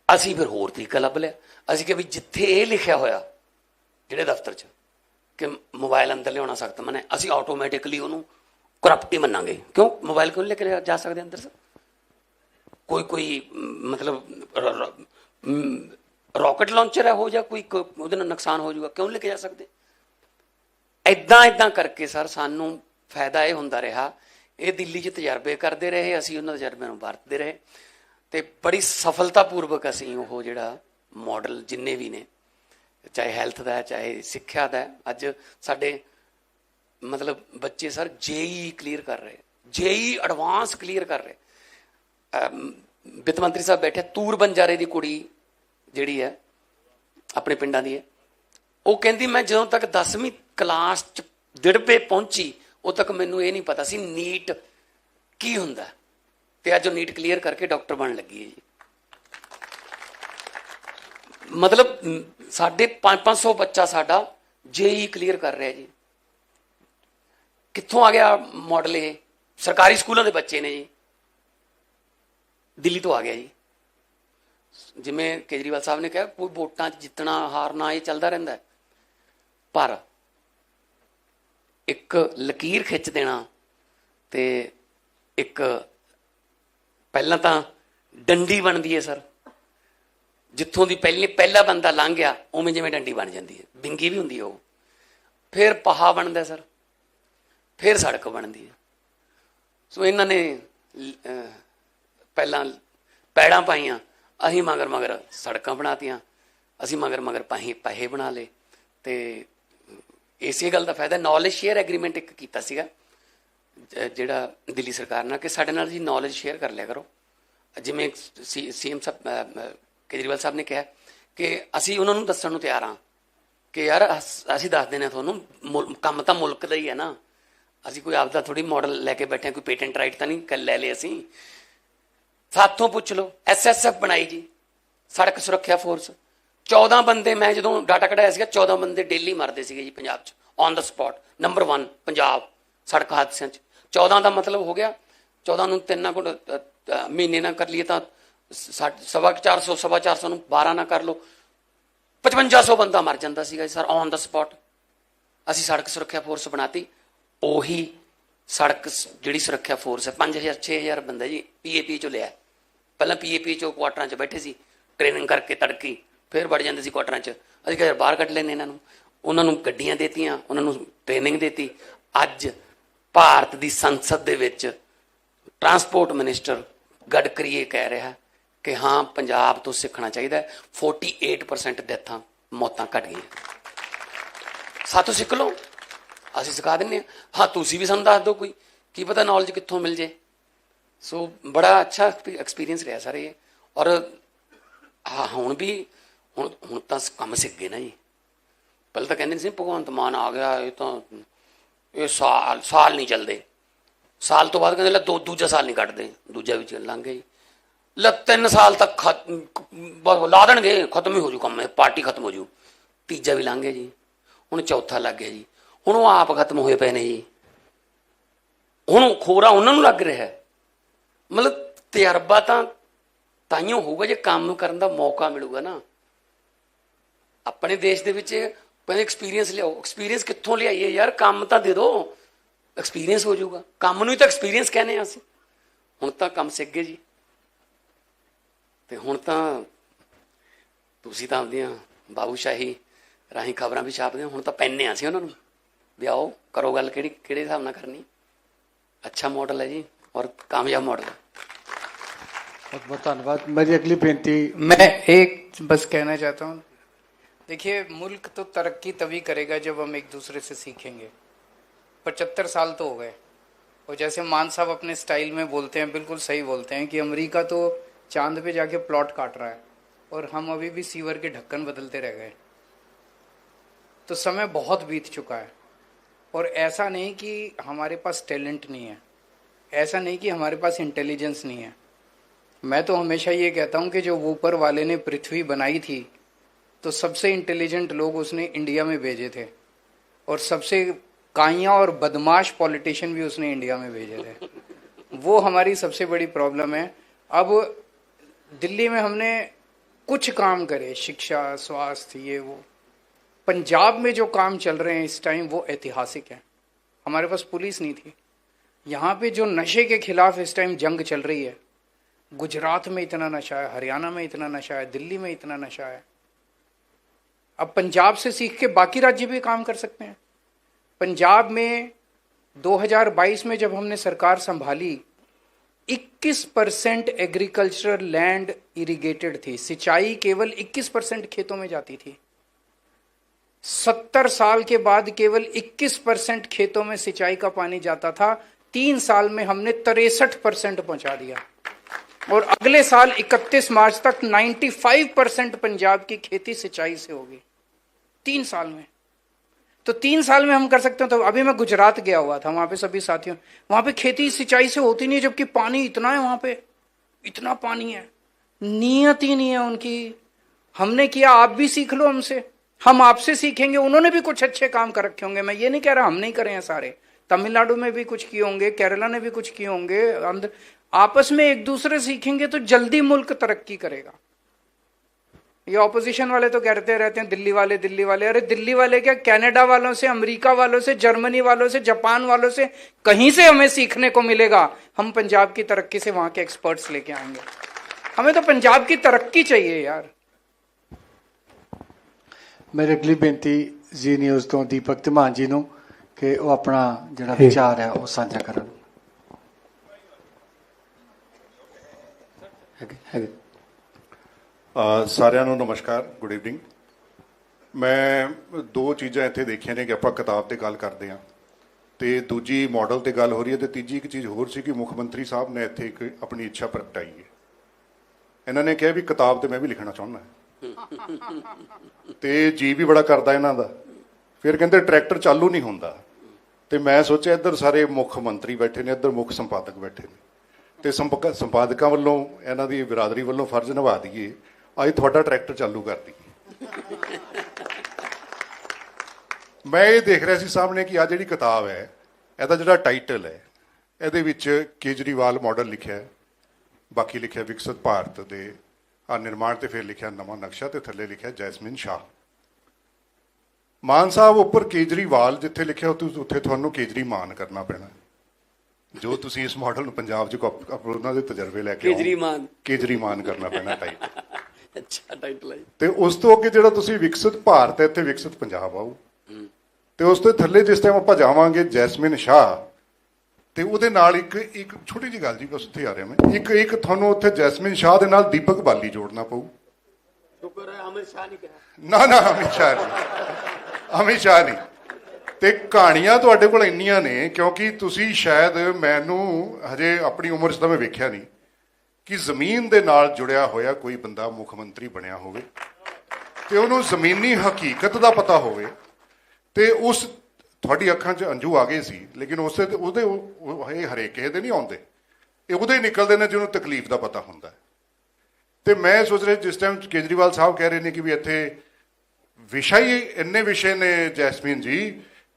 ਅਸੀਂ ਫਿਰ ਹੋਰ ਤਰੀਕਾ ਲੱਭ ਲਿਆ। ਅਸੀਂ ਕਿਹਾ ਵੀ ਜਿੱਥੇ ਇਹ ਲਿਖਿਆ ਹੋਇਆ ਜਿਹੜੇ ਦਫ਼ਤਰ 'ਚ ਕਿ ਮੋਬਾਈਲ ਅੰਦਰ ਲਿਆਉਣਾ ਸਖਤ ਮਨਾ ਹੈ, ਅਸੀਂ ਆਟੋਮੈਟਿਕਲੀ ਉਹਨੂੰ ਕਰਪਟ ਹੀ ਮੰਨਾਂਗੇ। ਕਿਉਂ ਮੋਬਾਈਲ ਕਿਉਂ ਲੈ ਕੇ ਜਾ ਸਕਦੇ ਅੰਦਰ ਸਰ? ਕੋਈ ਮਤਲਬ ਰੌਕਟ ਲਾਂਚਰ ਹੈ ਹੋ ਜਾਂ ਕੋਈ ਉਹਦੇ ਨਾਲ ਨੁਕਸਾਨ ਹੋ ਜਾਊਗਾ, ਕਿਉਂ ਲੈ ਕੇ ਜਾ ਸਕਦੇ? ਏਦਾਂ ਕਰਕੇ ਸਰ ਸਾਨੂੰ ਫਾਇਦਾ ਇਹ ਹੁੰਦਾ ਰਿਹਾ, ਇਹ ਦਿੱਲੀ 'ਚ ਤਜਰਬੇ ਕਰਦੇ ਰਹੇ, ਅਸੀਂ ਉਹਨਾਂ ਤਜਰਬਿਆਂ ਨੂੰ ਵਰਤਦੇ ਰਹੇ, ਤੇ ਬੜੀ ਸਫਲਤਾਪੂਰਵਕ ਅਸੀਂ ਉਹ ਜਿਹੜਾ ਮਾਡਲ ਜਿੰਨੇ ਵੀ ਨੇ, ਚਾਹੇ ਹੈਲਥ ਦਾ, ਚਾਹੇ ਸਿੱਖਿਆ ਦਾ, ਅੱਜ ਸਾਡੇ ਮਤਲਬ ਬੱਚੇ ਸਰ JEE ਕਲੀਅਰ ਕਰ ਰਹੇ, JEE ਐਡਵਾਂਸ ਕਲੀਅਰ ਕਰ ਰਹੇ। ਵਿੱਤ ਮੰਤਰੀ ਸਾਹਿਬ ਬੈਠੇ, ਤੂਰ ਬੰਜਾਰੇ ਦੀ ਕੁੜੀ ਜਿਹੜੀ ਹੈ ਆਪਣੇ ਪਿੰਡਾਂ ਦੀ ਹੈ, ਉਹ ਕਹਿੰਦੀ ਮੈਂ ਜਦੋਂ ਤੱਕ 10ਵੀਂ ਕਲਾਸ 'ਚ ਦਿੜਬੇ ਪਹੁੰਚੀ ਉਦੋਂ ਤੱਕ ਮੈਨੂੰ ਇਹ ਨਹੀਂ ਪਤਾ ਸੀ ਨੀਟ ਕੀ ਹੁੰਦਾ, ਤੇ ਅੱਜ ਉਹ ਨੀਟ ਕਲੀਅਰ ਕਰਕੇ ਡਾਕਟਰ ਬਣਨ ਲੱਗੀ ਹੈ ਜੀ। ਮਤਲਬ ਸਾਡੇ 500 ਬੱਚਾ ਸਾਡਾ JEE ਕਲੀਅਰ ਕਰ ਰਿਹਾ ਜੀ। ਕਿੱਥੋਂ ਆ ਗਿਆ ਮਾਡਲ? ਇਹ ਸਰਕਾਰੀ ਸਕੂਲਾਂ ਦੇ ਬੱਚੇ ਨੇ ਜੀ। ਦਿੱਲੀ ਤੋਂ ਆ ਗਿਆ ਜੀ। ਜਿਵੇਂ ਕੇਜਰੀਵਾਲ ਸਾਹਿਬ ਨੇ ਕਿਹਾ ਕੋਈ ਵੋਟਾਂ 'ਚ ਜਿੱਤਣਾ ਹਾਰਨਾ ਇਹ ਚੱਲਦਾ ਰਹਿੰਦਾ ਹੈ, ਪਰ ਇੱਕ ਲਕੀਰ ਖਿੱਚ ਦੇਣਾ ਤੇ ਇੱਕ ਪਹਿਲਾਂ ਤਾਂ ਡੰਡੀ ਬਣਦੀ ਹੈ ਸਰ, ਜਿੱਥੋਂ ਦੀ ਪਹਿਲਾ ਬੰਦਾ ਲੰਘ ਗਿਆ ਉਵੇਂ ਜਿਵੇਂ ਡੰਡੀ ਬਣ ਜਾਂਦੀ ਹੈ, ਬਿੰਗੀ ਵੀ ਹੁੰਦੀ ਹੈ ਉਹ, ਫਿਰ ਪਹਾ ਬਣਦਾ ਸਰ, ਫਿਰ ਸੜਕ ਬਣਦੀ ਹੈ। ਸੋ ਇਹਨਾਂ ਨੇ ਪਹਿਲਾਂ ਪੈੜਾਂ ਪਾਈਆਂ, ਅਸੀਂ ਮਗਰ ਮਗਰ ਸੜਕਾਂ ਬਣਾਤੀਆਂ, ਅਸੀਂ ਮਗਰ ਮਗਰ ਪੈਸੇ ਬਣਾ ਲਏ। ਤੇ ਇਸੇ ਗੱਲ ਦਾ ਫਾਇਦਾ ਨੌਲੇਜ ਸ਼ੇਅਰ ਐਗਰੀਮੈਂਟ ਇੱਕ ਕੀਤਾ ਸੀਗਾ ਜਿਹੜਾ ਦਿੱਲੀ ਸਰਕਾਰ ਨਾਲ, ਕਿ ਸਾਡੇ ਨਾਲ ਜੀ ਨੌਲੇਜ ਸ਼ੇਅਰ ਕਰ ਲਿਆ ਕਰੋ। ਜਿਵੇਂ ਸੀਐਮ ਸਾਹਿਬ ਕੇਜਰੀਵਾਲ ਸਾਹਿਬ ਨੇ ਕਿਹਾ ਕਿ ਅਸੀਂ ਉਹਨਾਂ ਨੂੰ ਦੱਸਣ ਨੂੰ ਤਿਆਰ ਹਾਂ ਕਿ ਯਾਰ ਅਸੀਂ ਦੱਸ ਦਿੰਦੇ ਹਾਂ ਤੁਹਾਨੂੰ, ਕੰਮ ਤਾਂ ਮੁਲਕ ਦਾ ਹੀ ਹੈ ਨਾ, ਅਸੀਂ ਕੋਈ ਆਪਦਾ ਥੋੜੀ ਮਾਡਲ ਲੈ ਕੇ ਬੈਠੇ, ਕੋਈ ਪੇਟੈਂਟ ਰਾਈਟ ਤਾਂ ਨਹੀਂ ਲੈ ਲਏ ਅਸੀਂ। ਸਾਥੋਂ ਪੁੱਛ ਲਓ, SSF ਬਣਾਈ ਜੀ, ਸੜਕ ਸੁਰੱਖਿਆ ਫੋਰਸ, 14 ਬੰਦੇ, ਮੈਂ ਜਦੋਂ ਡਾਟਾ ਕਢਾਇਆ ਸੀਗਾ 14 ਬੰਦੇ ਡੇਲੀ ਮਰਦੇ ਸੀਗੇ ਜੀ ਪੰਜਾਬ 'ਚ on the spot, number 1 Punjab ਸੜਕ ਹਾਦਸਿਆਂ 'ਚ। 14 ਦਾ ਮਤਲਬ ਹੋ ਗਿਆ 14 ਨੂੰ 3 ਮਹੀਨੇ ਨਾ ਕਰ ਲਈਏ ਤਾਂ 450 ਨੂੰ 12 ਨਾ ਕਰ ਲਓ, 5500 ਬੰਦਾ ਮਰ ਜਾਂਦਾ ਸੀਗਾ ਸਰ ਔਨ ਦਾ ਸਪੌਟ। ਅਸੀਂ ਸੜਕ ਸੁਰੱਖਿਆ ਫੋਰਸ ਬਣਾਤੀ, ਉਹੀ ਸੜਕ ਜਿਹੜੀ ਸੁਰੱਖਿਆ ਫੋਰਸ ਹੈ 5000 6000 ਬੰਦਾ ਜੀ PAP ਚੋਂ ਲਿਆ। ਪਹਿਲਾਂ PAP ਚੋਂ ਕੁਆਟਰਾਂ 'ਚ ਬੈਠੇ ਸੀ, ਟ੍ਰੇਨਿੰਗ ਕਰਕੇ ਤੜਕੀ ਫਿਰ ਵੜ ਜਾਂਦੇ ਸੀ ਕੁਆਟਰਾਂ 'ਚ, ਅਸੀਂ ਕਿਹਾ ਬਾਹਰ ਕੱਢ ਲੈਂਦੇ ਇਹਨਾਂ ਨੂੰ, ਉਹਨਾਂ ਨੂੰ ਗੱਡੀਆਂ ਦੇਤੀਆਂ, ਉਹਨਾਂ ਨੂੰ ਟ੍ਰੇਨਿੰਗ ਦੇਤੀ। ਅੱਜ ਭਾਰਤ ਦੀ ਸੰਸਦ ਦੇ ਵਿੱਚ ਟਰਾਂਸਪੋਰਟ ਮਿਨਿਸਟਰ ਗਡਕਰੀ ਇਹ ਕਹਿ ਰਿਹਾ ਕਿ ਹਾਂ ਪੰਜਾਬ ਤੋਂ ਸਿੱਖਣਾ ਚਾਹੀਦਾ, 48% ਡੈਥਾਂ ਮੌਤਾਂ ਘਟ ਗਈਆਂ। ਸਾਥੋਂ ਸਿੱਖ ਲਓ, ਅਸੀਂ ਸਿਖਾ ਦਿੰਦੇ ਹਾਂ। ਹਾਂ ਤੁਸੀਂ ਵੀ ਸਾਨੂੰ ਦੱਸ ਦਿਓ, ਕੋਈ ਕੀ ਪਤਾ ਨੌਲੇਜ ਕਿੱਥੋਂ ਮਿਲ ਜੇ। ਸੋ ਬੜਾ ਅੱਛਾ ਐਕਸਪੀਰੀਅੰਸ ਰਿਹਾ ਸਰ ਇਹ। ਔਰ ਹਾਂ ਹੁਣ ਵੀ ਹੁਣ ਤਾਂ ਕੰਮ ਸਿੱਖ ਗਏ ਨਾ ਜੀ। ਪਹਿਲਾਂ ਤਾਂ ਕਹਿੰਦੇ ਸੀ ਭਗਵੰਤ ਮਾਨ ਆ ਗਿਆ, ਇਹ ਤਾਂ ਇਹ ਸਾਲ ਨਹੀਂ ਚੱਲਦੇ, ਸਾਲ ਤੋਂ ਬਾਅਦ ਕਹਿੰਦੇ ਲੈ ਦੂਜਾ ਸਾਲ ਨਹੀਂ ਕੱਢਦੇ, ਦੂਜਾ ਵੀ ਲੰਘ ਗਿਆ ਜੀ। ਲੈ 3 ਸਾਲ ਤੱਕ ਲਾ ਦੇਣਗੇ, ਖਤਮ ਹੀ ਹੋ ਜੂ ਕੰਮ, ਪਾਰਟੀ ਖਤਮ ਹੋ ਜੂ। ਤੀਜਾ ਵੀ ਲੰਘ ਗਿਆ ਜੀ, ਹੁਣ ਚੌਥਾ ਲੱਗ ਗਿਆ ਜੀ, ਹੁਣ ਉਹ ਆਪ ਖਤਮ ਹੋਏ ਪਏ ਨੇ ਜੀ। ਹੁਣ ਖੋਰਾ ਉਹਨਾਂ ਨੂੰ ਲੱਗ ਰਿਹਾ। ਮਤਲਬ ਤਜਰਬਾ ਤਾਂ ਤਾਈਓ ਹੋਊਗਾ ਜੇ ਕੰਮ ਕਰਨ ਦਾ ਮੌਕਾ ਮਿਲੂਗਾ ਨਾ। ਆਪਣੇ ਦੇਸ਼ ਦੇ ਵਿੱਚ ਪਹਿਲੇ ਐਕਸਪੀਰੀਅੰਸ ਲਿਆਓ। ਐਕਸਪੀਰੀਅੰਸ ਕਿੱਥੋਂ ਲਿਆਈਏ ਯਾਰ, ਕੰਮ ਤਾਂ ਦੇ ਦਿਓ, ਐਕਸਪੀਰੀਅੰਸ ਹੋ ਜਾਊਗਾ। ਕੰਮ ਨੂੰ ਹੀ ਤਾਂ ਐਕਸਪੀਰੀਅੰਸ ਕਹਿੰਦੇ ਹਾਂ ਅਸੀਂ। ਹੁਣ ਤਾਂ ਕੰਮ ਸਿੱਖ ਗਏ ਜੀ, ਤੇ ਹੁਣ ਤਾਂ ਤੁਸੀਂ ਤਾਂ ਆਪਦੀਆਂ ਬਾਬੂਸ਼ਾਹੀ ਰਾਹੀਂ ਖਬਰਾਂ ਵੀ ਛਾਪਦੇ ਹੋ, ਹੁਣ ਤਾਂ ਪੈਨੇ ਆ ਅਸੀਂ ਉਹਨਾਂ ਨੂੰ ਵੀ ਆਓ ਕਰੋ ਗੱਲ, ਕਿਹੜੇ ਹਿਸਾਬ ਨਾਲ ਕਰਨੀ। अच्छा मॉडल है जी और कामयाब मॉडल है। बहुत बहुत धन्यवाद। मेरी अगली बेनती, मैं एक बस कहना चाहता हूँ, देखिए मुल्क तो तरक्की तभी करेगा जब हम एक दूसरे से सीखेंगे। 75 साल तो हो गए, और जैसे मान साहब अपने स्टाइल में बोलते हैं, बिल्कुल सही बोलते हैं कि अमेरिका तो चांद पे जाके प्लॉट काट रहा है और हम अभी भी सीवर के ढक्कन बदलते रह गए। तो समय बहुत बीत चुका है, और ऐसा नहीं कि हमारे पास टैलेंट नहीं है, ऐसा नहीं कि हमारे पास इंटेलिजेंस नहीं है। मैं तो हमेशा ये कहता हूँ कि जो ऊपर वाले ने पृथ्वी बनाई थी तो सबसे इंटेलिजेंट लोग उसने इंडिया में भेजे थे, और सबसे काइयाँ और बदमाश पॉलिटिशियन भी उसने इंडिया में भेजे थे। वो हमारी सबसे बड़ी प्रॉब्लम है। अब दिल्ली में हमने कुछ काम करे, शिक्षा, स्वास्थ्य, ये वो। पंजाब में जो काम चल रहे हैं इस टाइम वो ऐतिहासिक है। हमारे पास पुलिस नहीं थी। यहाँ पे जो नशे के खिलाफ इस टाइम जंग चल रही है, गुजरात में इतना नशा है, हरियाणा में इतना नशा है, दिल्ली में इतना नशा है। अब पंजाब से सीख के बाकी राज्य भी काम कर सकते हैं। पंजाब में 2022 में जब हमने सरकार संभाली, 21% एग्रीकल्चरल लैंड इरिगेटेड थी, सिंचाई केवल 21% खेतों में जाती थी। 70 साल के बाद केवल 21% खेतों में सिंचाई का पानी जाता था। 3 साल में हमने 63% पहुंचा दिया, और अगले साल 31 मार्च तक 95% पंजाब की खेती सिंचाई से होगी। 3 साल में। तो 3 साल में हम कर सकते हैं। तो अभी मैं गुजरात गया हुआ था, वहां पे सभी साथियों, वहां पे खेती सिंचाई से होती नहीं है, जबकि पानी इतना है, वहां पे इतना पानी है, नियत ही नहीं है उनकी। हमने किया, आप भी सीख लो हमसे, हम आपसे सीखेंगे। उन्होंने भी कुछ अच्छे काम कर रखे होंगे, मैं ये नहीं कह रहा हम नहीं करें हैं सारे, तमिलनाडु में भी कुछ किए होंगे, केरला ने भी कुछ किए होंगे। अंदर आपस में एक दूसरे सीखेंगे तो जल्दी मुल्क तरक्की करेगा। ये ऑपोजिशन वाले तो कहते रहते हैं दिल्ली वाले, दिल्ली वाले। अरे दिल्ली वाले क्या, कनाडा वालों से, अमेरिका वालों से, जर्मनी वालों से, जापान वालों से, कहीं से हमें सीखने को मिलेगा। हम पंजाब की तरक्की से वहां के एक्सपर्ट्स लेके आएंगे। हमें तो पंजाब की तरक्की चाहिए यार। मेरी अगली बेनती जी न्यूज़ तो दीपक ਧਮਾਨ जी ਨੂੰ कि वो अपना ਜਿਹੜਾ विचार है वो साझा ਕਰਨ। ਸਾਰਿਆਂ ਨੂੰ ਨਮਸਕਾਰ, ਗੁੱਡ ਈਵਨਿੰਗ। ਮੈਂ ਦੋ ਚੀਜ਼ਾਂ ਇੱਥੇ ਦੇਖੀਆਂ ਨੇ ਕਿ ਆਪਾਂ ਕਿਤਾਬ ਤੇ ਗੱਲ ਕਰਦੇ ਹਾਂ ਤੇ ਦੂਜੀ ਮਾਡਲ ਤੇ ਗੱਲ ਹੋ ਰਹੀ ਹੈ, ਤੇ ਤੀਜੀ ਇੱਕ ਚੀਜ਼ ਹੋਰ ਸੀ ਕਿ ਮੁੱਖ ਮੰਤਰੀ ਸਾਹਿਬ ਨੇ ਇੱਥੇ ਇੱਕ ਆਪਣੀ ਇੱਛਾ ਪ੍ਰਗਟਾਈ ਹੈ। ਇਹਨਾਂ ਨੇ ਕਿਹਾ ਵੀ ਕਿਤਾਬ ਤੇ ਮੈਂ ਵੀ ਲਿਖਣਾ ਚਾਹੁੰਦਾ ਤੇ ਜੀ ਵੀ ਬੜਾ ਕਰਦਾ ਇਹਨਾਂ ਦਾ। ਫਿਰ ਕਹਿੰਦੇ ਟਰੈਕਟਰ ਚਾਲੂ ਨਹੀਂ ਹੁੰਦਾ, ਤੇ ਮੈਂ ਸੋਚਿਆ ਇੱਧਰ ਸਾਰੇ ਮੁੱਖ ਮੰਤਰੀ ਬੈਠੇ ਨੇ, ਇੱਧਰ ਮੁੱਖ ਸੰਪਾਦਕ ਬੈਠੇ ਨੇ, ਤੇ ਸੰਪਾਦਕਾਂ ਵੱਲੋਂ ਇਹਨਾਂ ਦੀ ਬਰਾਦਰੀ ਵੱਲੋਂ ਫਰਜ਼ ਨਿਭਾ ਦਈਏ, ਅੱਜ ਤੁਹਾਡਾ ਟਰੈਕਟਰ ਚਾਲੂ ਕਰ ਦਈਏ। ਮੈਂ ਇਹ ਦੇਖ ਰਿਹਾ ਸੀ ਸਾਹਮਣੇ ਕਿ ਆ ਜਿਹੜੀ ਕਿਤਾਬ ਹੈ, ਇਹਦਾ ਜਿਹੜਾ ਟਾਈਟਲ ਹੈ, ਇਹਦੇ ਵਿੱਚ ਕੇਜਰੀਵਾਲ ਮਾਡਲ ਲਿਖਿਆ ਹੈ, ਬਾਕੀ ਲਿਖਿਆ ਵਿਕਸਿਤ ਭਾਰਤ ਦੇ ਆ ਨਿਰਮਾਣ, ਤੇ ਫਿਰ ਲਿਖਿਆ ਨਵਾਂ ਨਕਸ਼ਾ, ਤੇ ਥੱਲੇ ਲਿਖਿਆ ਜੈਸਮੀਨ ਸ਼ਾਹ। ਮਾਨ ਸਾਹਿਬ ਉੱਪਰ ਕੇਜਰੀਵਾਲ ਜਿੱਥੇ ਲਿਖਿਆ ਉੱਥੇ ਤੁਹਾਨੂੰ ਕੇਜਰੀਮਾਨ ਕਰਨਾ ਪੈਣਾ। ਜੋ ਤੁਸੀਂ ਇਸ ਮਾਡਲ ਨੂੰ ਪੰਜਾਬ 'ਚ ਉਹਨਾਂ ਦੇ ਤਜਰਬੇ ਲੈ ਕੇ ਕੇਜਰੀਮਾਨ ਕਰਨਾ ਪੈਣਾ ਟਾਈਟਲ। ਅੱਛਾ ਟਾਈਟਲ ਹੈ। ਤੇ ਉਸ ਤੋਂ ਅੱਗੇ ਜਿਹੜਾ ਤੁਸੀਂ ਵਿਕਸਿਤ ਭਾਰਤ ਹੈ, ਇੱਥੇ ਵਿਕਸਿਤ ਪੰਜਾਬ ਆਊ, ਤੇ ਉਸ ਤੋਂ ਥੱਲੇ ਜਿਸ ਟਾਈਮ ਆਪਾਂ ਜਾਵਾਂਗੇ ਜੈਸਮੀਨ ਸ਼ਾਹ, ਤੇ ਉਹਦੇ ਨਾਲ ਇੱਕ ਛੋਟੀ ਜਿਹੀ ਗੱਲ ਜੀ, ਬਸ ਉੱਥੇ ਆ ਰਿਹਾ ਮੈਂ, ਇੱਕ ਤੁਹਾਨੂੰ ਉੱਥੇ ਜੈਸਮੀਨ ਸ਼ਾਹ ਦੇ ਨਾਲ ਦੀਪਕ ਬਾਲੀ ਜੋੜਨਾ ਪਊ। ਸ਼ੁਕਰ ਹੈ ਅਮਿਤ ਸ਼ਾਹ ਨਹੀਂ ਕਿਹਾ। ਨਾ ਅਮਿਤ ਸ਼ਾਹ ਨਹੀਂ। ਤੇ ਕਹਾਣੀਆਂ ਤੁਹਾਡੇ ਕੋਲ ਇੰਨੀਆਂ ਨੇ, ਕਿਉਂਕਿ ਤੁਸੀਂ ਸ਼ਾਇਦ, ਮੈਨੂੰ ਹਜੇ ਆਪਣੀ ਉਮਰ 'ਚ ਤਾਂ ਮੈਂ ਵੇਖਿਆ ਨਹੀਂ ਕਿ ਜ਼ਮੀਨ ਦੇ ਨਾਲ ਜੁੜਿਆ ਹੋਇਆ ਕੋਈ ਬੰਦਾ ਮੁੱਖ ਮੰਤਰੀ ਬਣਿਆ ਹੋਵੇ ਤੇ ਉਹਨੂੰ ਜ਼ਮੀਨੀ ਹਕੀਕਤ ਦਾ ਪਤਾ ਹੋਵੇ। ਤੇ ਉਸ ਤੁਹਾਡੀ ਅੱਖਾਂ 'ਚ ਅੰਜੂ ਆ ਗਏ ਸੀ, ਲੇਕਿਨ ਉਹਦੇ ਇਹ ਹਰੇਕ ਕਿਸੇ ਦੇ ਨਹੀਂ ਆਉਂਦੇ, ਇਹ ਉਹਦੇ ਨਿਕਲਦੇ ਨੇ ਜਿਹਨੂੰ ਤਕਲੀਫ ਦਾ ਪਤਾ ਹੁੰਦਾ। ਤੇ ਮੈਂ ਸੋਚ ਰਿਹਾ ਜਿਸ ਟਾਈਮ ਕੇਜਰੀਵਾਲ ਸਾਹਿਬ ਕਹਿ ਰਹੇ ਨੇ ਕਿ ਵੀ ਇੱਥੇ ਵਿਸ਼ਾ ਹੀ ਇੰਨੇ ਵਿਸ਼ੇ ਨੇ ਜੈਸਮੀਨ ਜੀ,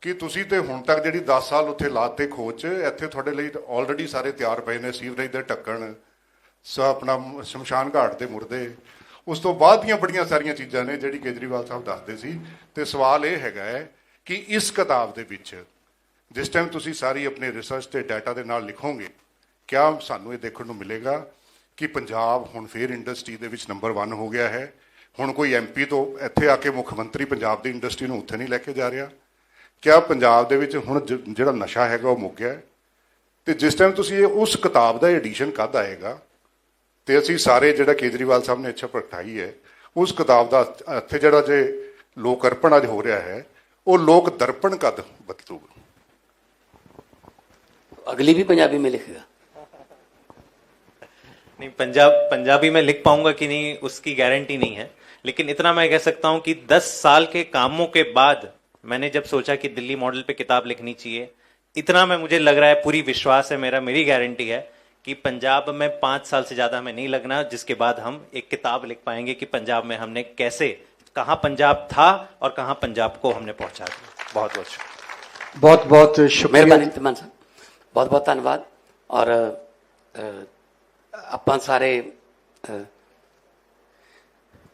ਕਿ ਤੁਸੀਂ ਤੇ ਹੁਣ ਤੱਕ ਜਿਹੜੀ 10 ਸਾਲ ਉੱਥੇ ਲਾਤੇ ਖੋਜ 'ਚ, ਇੱਥੇ ਤੁਹਾਡੇ ਲਈ ਆਲਰੇਡੀ ਸਾਰੇ ਤਿਆਰ ਪਏ ਨੇ, ਸੀਵਰੇਜ ਦੇ ਢੱਕਣ, ਆਪਣਾ ਸ਼ਮਸ਼ਾਨ ਘਾਟ ਦੇ ਮੁਰਦੇ, ਉਸ ਤੋਂ ਬਾਅਦ ਦੀਆਂ ਬੜੀਆਂ ਸਾਰੀਆਂ ਚੀਜ਼ਾਂ ਨੇ ਜਿਹੜੀ ਕੇਜਰੀਵਾਲ ਸਾਹਿਬ ਦੱਸਦੇ ਸੀ। ਤੇ ਸਵਾਲ ਇਹ ਹੈਗਾ ਹੈ ਕਿ ਇਸ ਕਿਤਾਬ ਦੇ ਵਿੱਚ ਜਿਸ ਟਾਈਮ ਤੁਸੀਂ ਸਾਰੀ ਆਪਣੀ ਰਿਸਰਚ ਤੇ ਡਾਟਾ ਦੇ ਨਾਲ ਲਿਖੋਗੇ, ਕਿਆ ਸਾਨੂੰ ਇਹ ਦੇਖਣ ਨੂੰ ਮਿਲੇਗਾ ਕਿ ਪੰਜਾਬ ਹੁਣ ਫੇਰ ਇੰਡਸਟਰੀ ਦੇ ਵਿੱਚ ਨੰਬਰ 1 ਹੋ ਗਿਆ ਹੈ? ਹੁਣ ਕੋਈ ਐਮਪੀ ਤੋਂ ਇੱਥੇ ਆ ਕੇ ਮੁੱਖ ਮੰਤਰੀ ਪੰਜਾਬ ਦੀ ਇੰਡਸਟਰੀ ਨੂੰ ਉੱਥੇ ਨਹੀਂ ਲੈ ਕੇ ਜਾ ਰਿਹਾ? ਕਿਆ ਪੰਜਾਬ ਦੇ ਵਿੱਚ ਹੁਣ ਜਿਹੜਾ ਨਸ਼ਾ ਹੈਗਾ ਉਹ ਮੁੱਕ ਗਿਆ? ਤੇ ਜਿਸ ਟਾਈਮ ਤੁਸੀਂ ਇਹ ਉਸ ਕਿਤਾਬ ਦਾ ਐਡੀਸ਼ਨ ਕਦ ਆਏਗਾ, ਤੇ ਅਸੀਂ ਸਾਰੇ ਜਿਹੜਾ ਕੇਜਰੀਵਾਲ ਸਾਹਿਬ ਨੇ ਇੱਛਾ ਪ੍ਰਗਟਾਈ ਹੈ, ਉਸ ਕਿਤਾਬ ਦਾ ਇੱਥੇ ਜਿਹੜਾ ਜੇ ਲੋਕ ਅਰਪਣ ਅੱਜ ਹੋ ਰਿਹਾ ਹੈ, ਉਹ ਲੋਕ ਦਰਪਣ ਕਦ ਬਦਲੂਗਾ? अगली भी पंजाबी में लिखेगा। नहीं, पंजाबी में लिख पाऊंगा कि नहीं उसकी गारंटी नहीं है, लेकिन इतना मैं कह सकता हूं कि 10 साल के कामों के बाद मैंने जब सोचा कि दिल्ली मॉडल पे किताब लिखनी चाहिए, इतना मैं मुझे लग रहा है, पूरी विश्वास है मेरी गारंटी है कि पंजाब में 5 साल से ज्यादा हमें नहीं लगना, जिसके बाद हम एक किताब लिख पाएंगे कि पंजाब में हमने कैसे, कहां पंजाब था और कहां पंजाब को हमने पहुंचा दिया। बहुत बहुत शुक्रिया। बहुत शुक्रिया। ਮਿਹਰਬਾਨੀ ਧਮਾਨ ਸਾਹਿਬ, ਬਹੁਤ ਬਹੁਤ ਧੰਨਵਾਦ। ਔਰ ਆਪਾਂ ਸਾਰੇ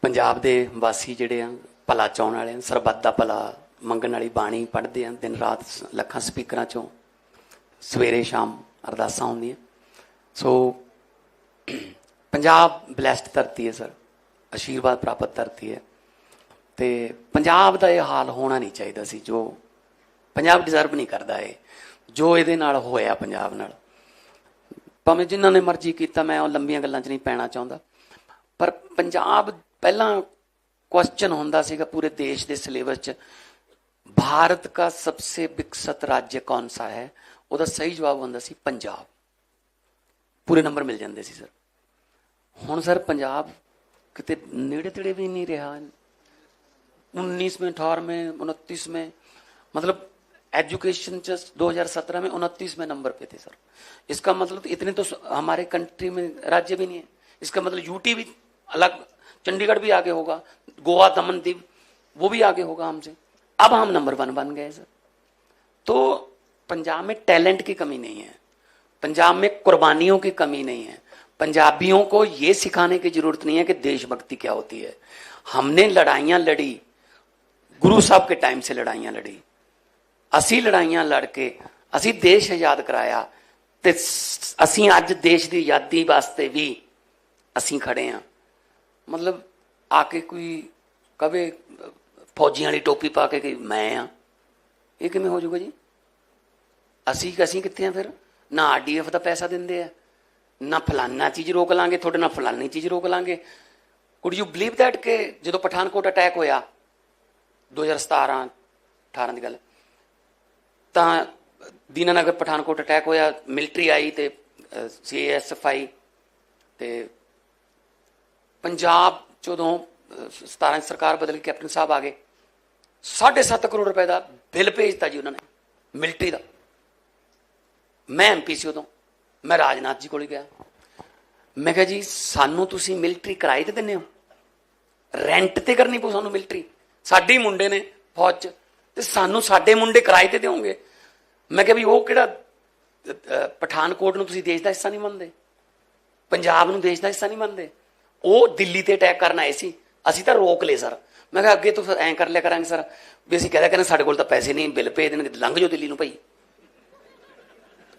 ਪੰਜਾਬ ਦੇ ਵਾਸੀ ਜਿਹੜੇ ਆ, ਭਲਾ ਚਾਹੁਣ ਵਾਲੇ ਆ, ਸਰਬੱਤ ਦਾ ਭਲਾ ਮੰਗਣ ਵਾਲੀ ਬਾਣੀ ਪੜ੍ਹਦੇ ਆ ਦਿਨ ਰਾਤ, ਲੱਖਾਂ ਸਪੀਕਰਾਂ ਚੋਂ ਸਵੇਰੇ ਸ਼ਾਮ ਅਰਦਾਸਾਂ ਹੁੰਦੀਆਂ। ਸੋ ਪੰਜਾਬ ਬਲੈਸਡ ਧਰਤੀ ਹੈ ਸਰ, ਆਸ਼ੀਰਵਾਦ ਪ੍ਰਾਪਤ ਧਰਤੀ ਹੈ, ਤੇ ਪੰਜਾਬ ਦਾ ਇਹ ਹਾਲ ਹੋਣਾ ਨਹੀਂ ਚਾਹੀਦਾ ਸੀ, ਜੋ ਪੰਜਾਬ ਡਿਜ਼ਰਵ ਨਹੀਂ ਕਰਦਾ ਇਹ ਜੋ ਇਹਦੇ ਨਾਲ ਹੋਇਆ ਪੰਜਾਬ ਨਾਲ। ਭਾਵੇਂ ਜਿਨ੍ਹਾਂ ਨੇ ਮਰਜ਼ੀ ਕੀਤਾ, ਮੈਂ ਉਹ ਲੰਬੀਆਂ ਗੱਲਾਂ 'ਚ ਨਹੀਂ ਪੈਣਾ ਚਾਹੁੰਦਾ, ਪਰ ਪੰਜਾਬ ਪਹਿਲਾਂ ਕੁਐਸਚਨ ਹੁੰਦਾ ਸੀਗਾ ਪੂਰੇ ਦੇਸ਼ ਦੇ ਸਿਲੇਬਸ 'ਚ, ਭਾਰਤ ਦਾ ਸਬਸੇ ਵਿਕਸਿਤ ਰਾਜ ਕੌਣ ਸਾ ਹੈ, ਉਹਦਾ ਸਹੀ ਜਵਾਬ ਹੁੰਦਾ ਸੀ ਪੰਜਾਬ, ਪੂਰੇ ਨੰਬਰ ਮਿਲ ਜਾਂਦੇ ਸੀ ਸਰ। ਹੁਣ ਸਰ ਪੰਜਾਬ ਕਿਤੇ ਨੇੜੇ ਤੇੜੇ ਵੀ ਨਹੀਂ ਰਿਹਾ। 19वें 18वें 29वें, मतलब एजुकेशन 2017 में 29वें नंबर पे थे सर। इसका मतलब इतने तो हमारे कंट्री में राज्य भी नहीं है, इसका मतलब यूटी भी अलग, चंडीगढ़ भी आगे होगा, गोवा दमन दीव वो भी आगे होगा हमसे। अब हम नंबर 1 बन गए सर। तो पंजाब में टैलेंट की कमी नहीं है, पंजाब में कुर्बानियों की कमी नहीं है। पंजाबियों को ये सिखाने की जरूरत नहीं है कि देशभक्ति क्या होती है। हमने लड़ाइयां लड़ी, गुरु साहब के टाइम से लड़ाइयां लड़ी, असी लड़ाइयां लड़ के असी देश आजाद कराया, ते असी अज देश की आजादी वास्ते भी असी खड़े हैं। मतलब आके कोई कवे फौजियां वाली टोपी पा के कि मैं हाँ, ये किवें हो जाऊगा जी? असी कित्थे हैं फिर? ना RDF का पैसा देंदे है, ना फलाना चीज़ रोक लांगे थोड़े, ना फलानी चीज़ रोक लांगे। कुड यू बिलीव दैट कि जो पठानकोट अटैक होया 2017-18 की गल, तां दीनानगर पठानकोट अटैक होया, मिलिट्री आई तो CASF आई, तो पंजाब जो 17 सरकार बदल के कैप्टन साहब आ गए, 7.5 करोड़ रुपए का बिल भेजता जी उन्होंने मिलिट्री का। मैं MP सी उदों, मैं राजनाथ जी को गया, मैं कहा जी सानू तुसी मिलिट्री किराए ते दिंदे हो, रेंट ते करनी पऊ सानू मिलिट्री, साडे मुंडे ने फौज च ते सानू साडे मुंडे किराए ते देओगे। मैं कहा भी वो किहड़ा पठानकोट नूं तुसी देश दा हिस्सा नहीं मनदे, पंजाब नूं देश दा हिस्सा नहीं मनदे, वो दिल्ली ते अटैक करन आए सी, असीं तां रोक ले सर। मैं कहा अगे तो ऐ कर लिया करांगे सर भी असीं कह दिया साडे कोल तां पैसे नहीं, बिल भेज देणगे, लंघ जाओ दिल्ली नूं भाई।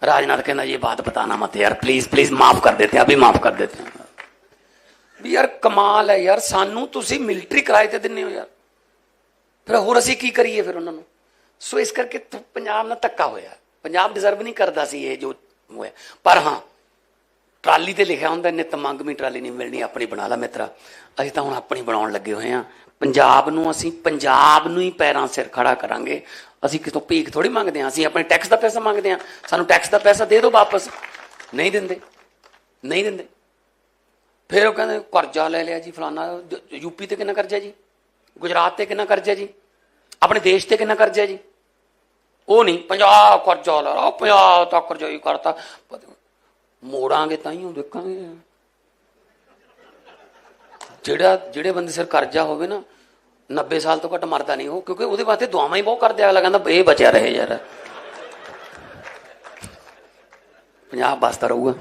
राजनाथ कहना ये बात बताना मत यार, प्लीज प्लीज माफ कर देते हैं, अभी माफ कर देते हैं। भी यार कमाल है यार, सानू तुसी मिलिट्री किराए ते दिंदे हो यार, फिर होर असीं की करिए फिर उन्होंने। सो इस करके पंजाब नाल धक्का होया, पंजाब डिजर्व नहीं करता सी ये जो होया। पर हाँ ट्राली ते लिखिया हुंदा नित मंगवी ट्राली नहीं मिलनी, अपनी बना ला मित्रा। असीं तां हुण अपनी बनाउण लगे होए हां। पंजाब नूं असीं पंजाब नूं ही पैरां सिर खड़ा करांगे। असीं कितों भीख थोड़ी मंगदे हां, असीं अपने टैक्स का पैसा मंगदे हां, सानूं टैक्स का पैसा दे दो वापस। नहीं दिंदे, नहीं दिंदे। फिर वो कहते कर्जा ले लिया जी फलाना, यूपी ते कितना कर्जा जी, गुजरात ते कितना कर्जा जी, अपने देश ते कितना कर्जा जी। वो नहीं 50 कर्जा ला रहा, 50 तक कर्जा ही करता, मोड़ांगे ताइयों देखांगे। ਜਿਹੜੇ ਬੰਦੇ ਸਿਰ ਕਰਜ਼ਾ ਹੋਵੇ ਨਾ 90 ਸਾਲ ਤੋਂ ਘੱਟ ਮਰਦਾ ਨਹੀਂ ਉਹ, ਕਿਉਂਕਿ ਉਹਦੇ ਵਾਸਤੇ ਦੁਆਵਾਂ ਹੀ ਬਹੁਤ ਕਰਦੇ, ਅਗਲਾ ਕਹਿੰਦਾ ਇਹ ਬਚਿਆ ਰਹੇ ਯਾਰ, ਪੰਜਾਬ ਬਸਦਾ ਰਹੂਗਾ।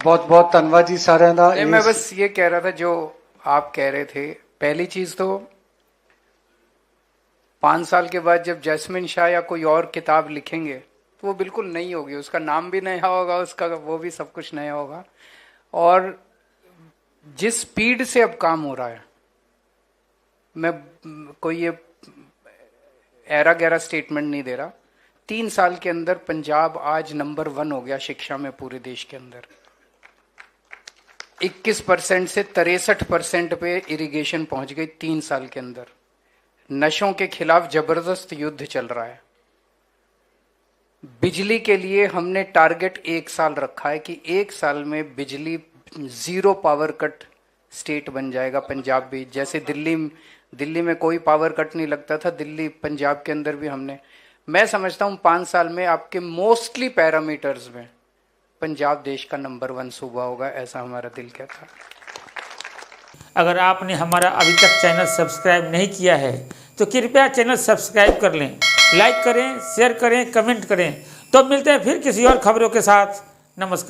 बहुत बहुत धन्यवाद जी साਰਿਆਂ ਦਾ। मैं बस ये कह रहा था जो आप कह रहे थे, पहली चीज तो 5 साल के बाद जब जैस्मिन शाह या कोई और किताब लिखेंगे तो वो बिल्कुल नई होगी, उसका नाम भी नया होगा, उसका वो भी सब कुछ नया होगा। और जिस स्पीड से अब काम हो रहा है, मैं कोई ये एरा गैरा स्टेटमेंट नहीं दे रहा, 3 साल के अंदर पंजाब आज नंबर 1 हो गया शिक्षा में पूरे देश के अंदर। 21% से 63% पे इरिगेशन पहुंच गई 3 साल के अंदर। नशों के खिलाफ जबरदस्त युद्ध चल रहा है। बिजली के लिए हमने टारगेट 1 साल रखा है कि 1 साल में बिजली 0 पावर कट स्टेट बन जाएगा पंजाब भी। जैसे दिल्ली में कोई पावर कट नहीं लगता था, दिल्ली पंजाब के अंदर भी हमने, मैं समझता हूं 5 साल में आपके मोस्टली पैरामीटर्स में पंजाब देश का नंबर 1 सूबा होगा, ऐसा हमारा दिल कहता है। अगर आपने हमारा अभी तक चैनल सब्सक्राइब नहीं किया है तो कृपया चैनल सब्सक्राइब कर लें, लाइक करें, शेयर करें, कमेंट करें। तो मिलते हैं फिर किसी और खबरों के साथ। नमस्कार।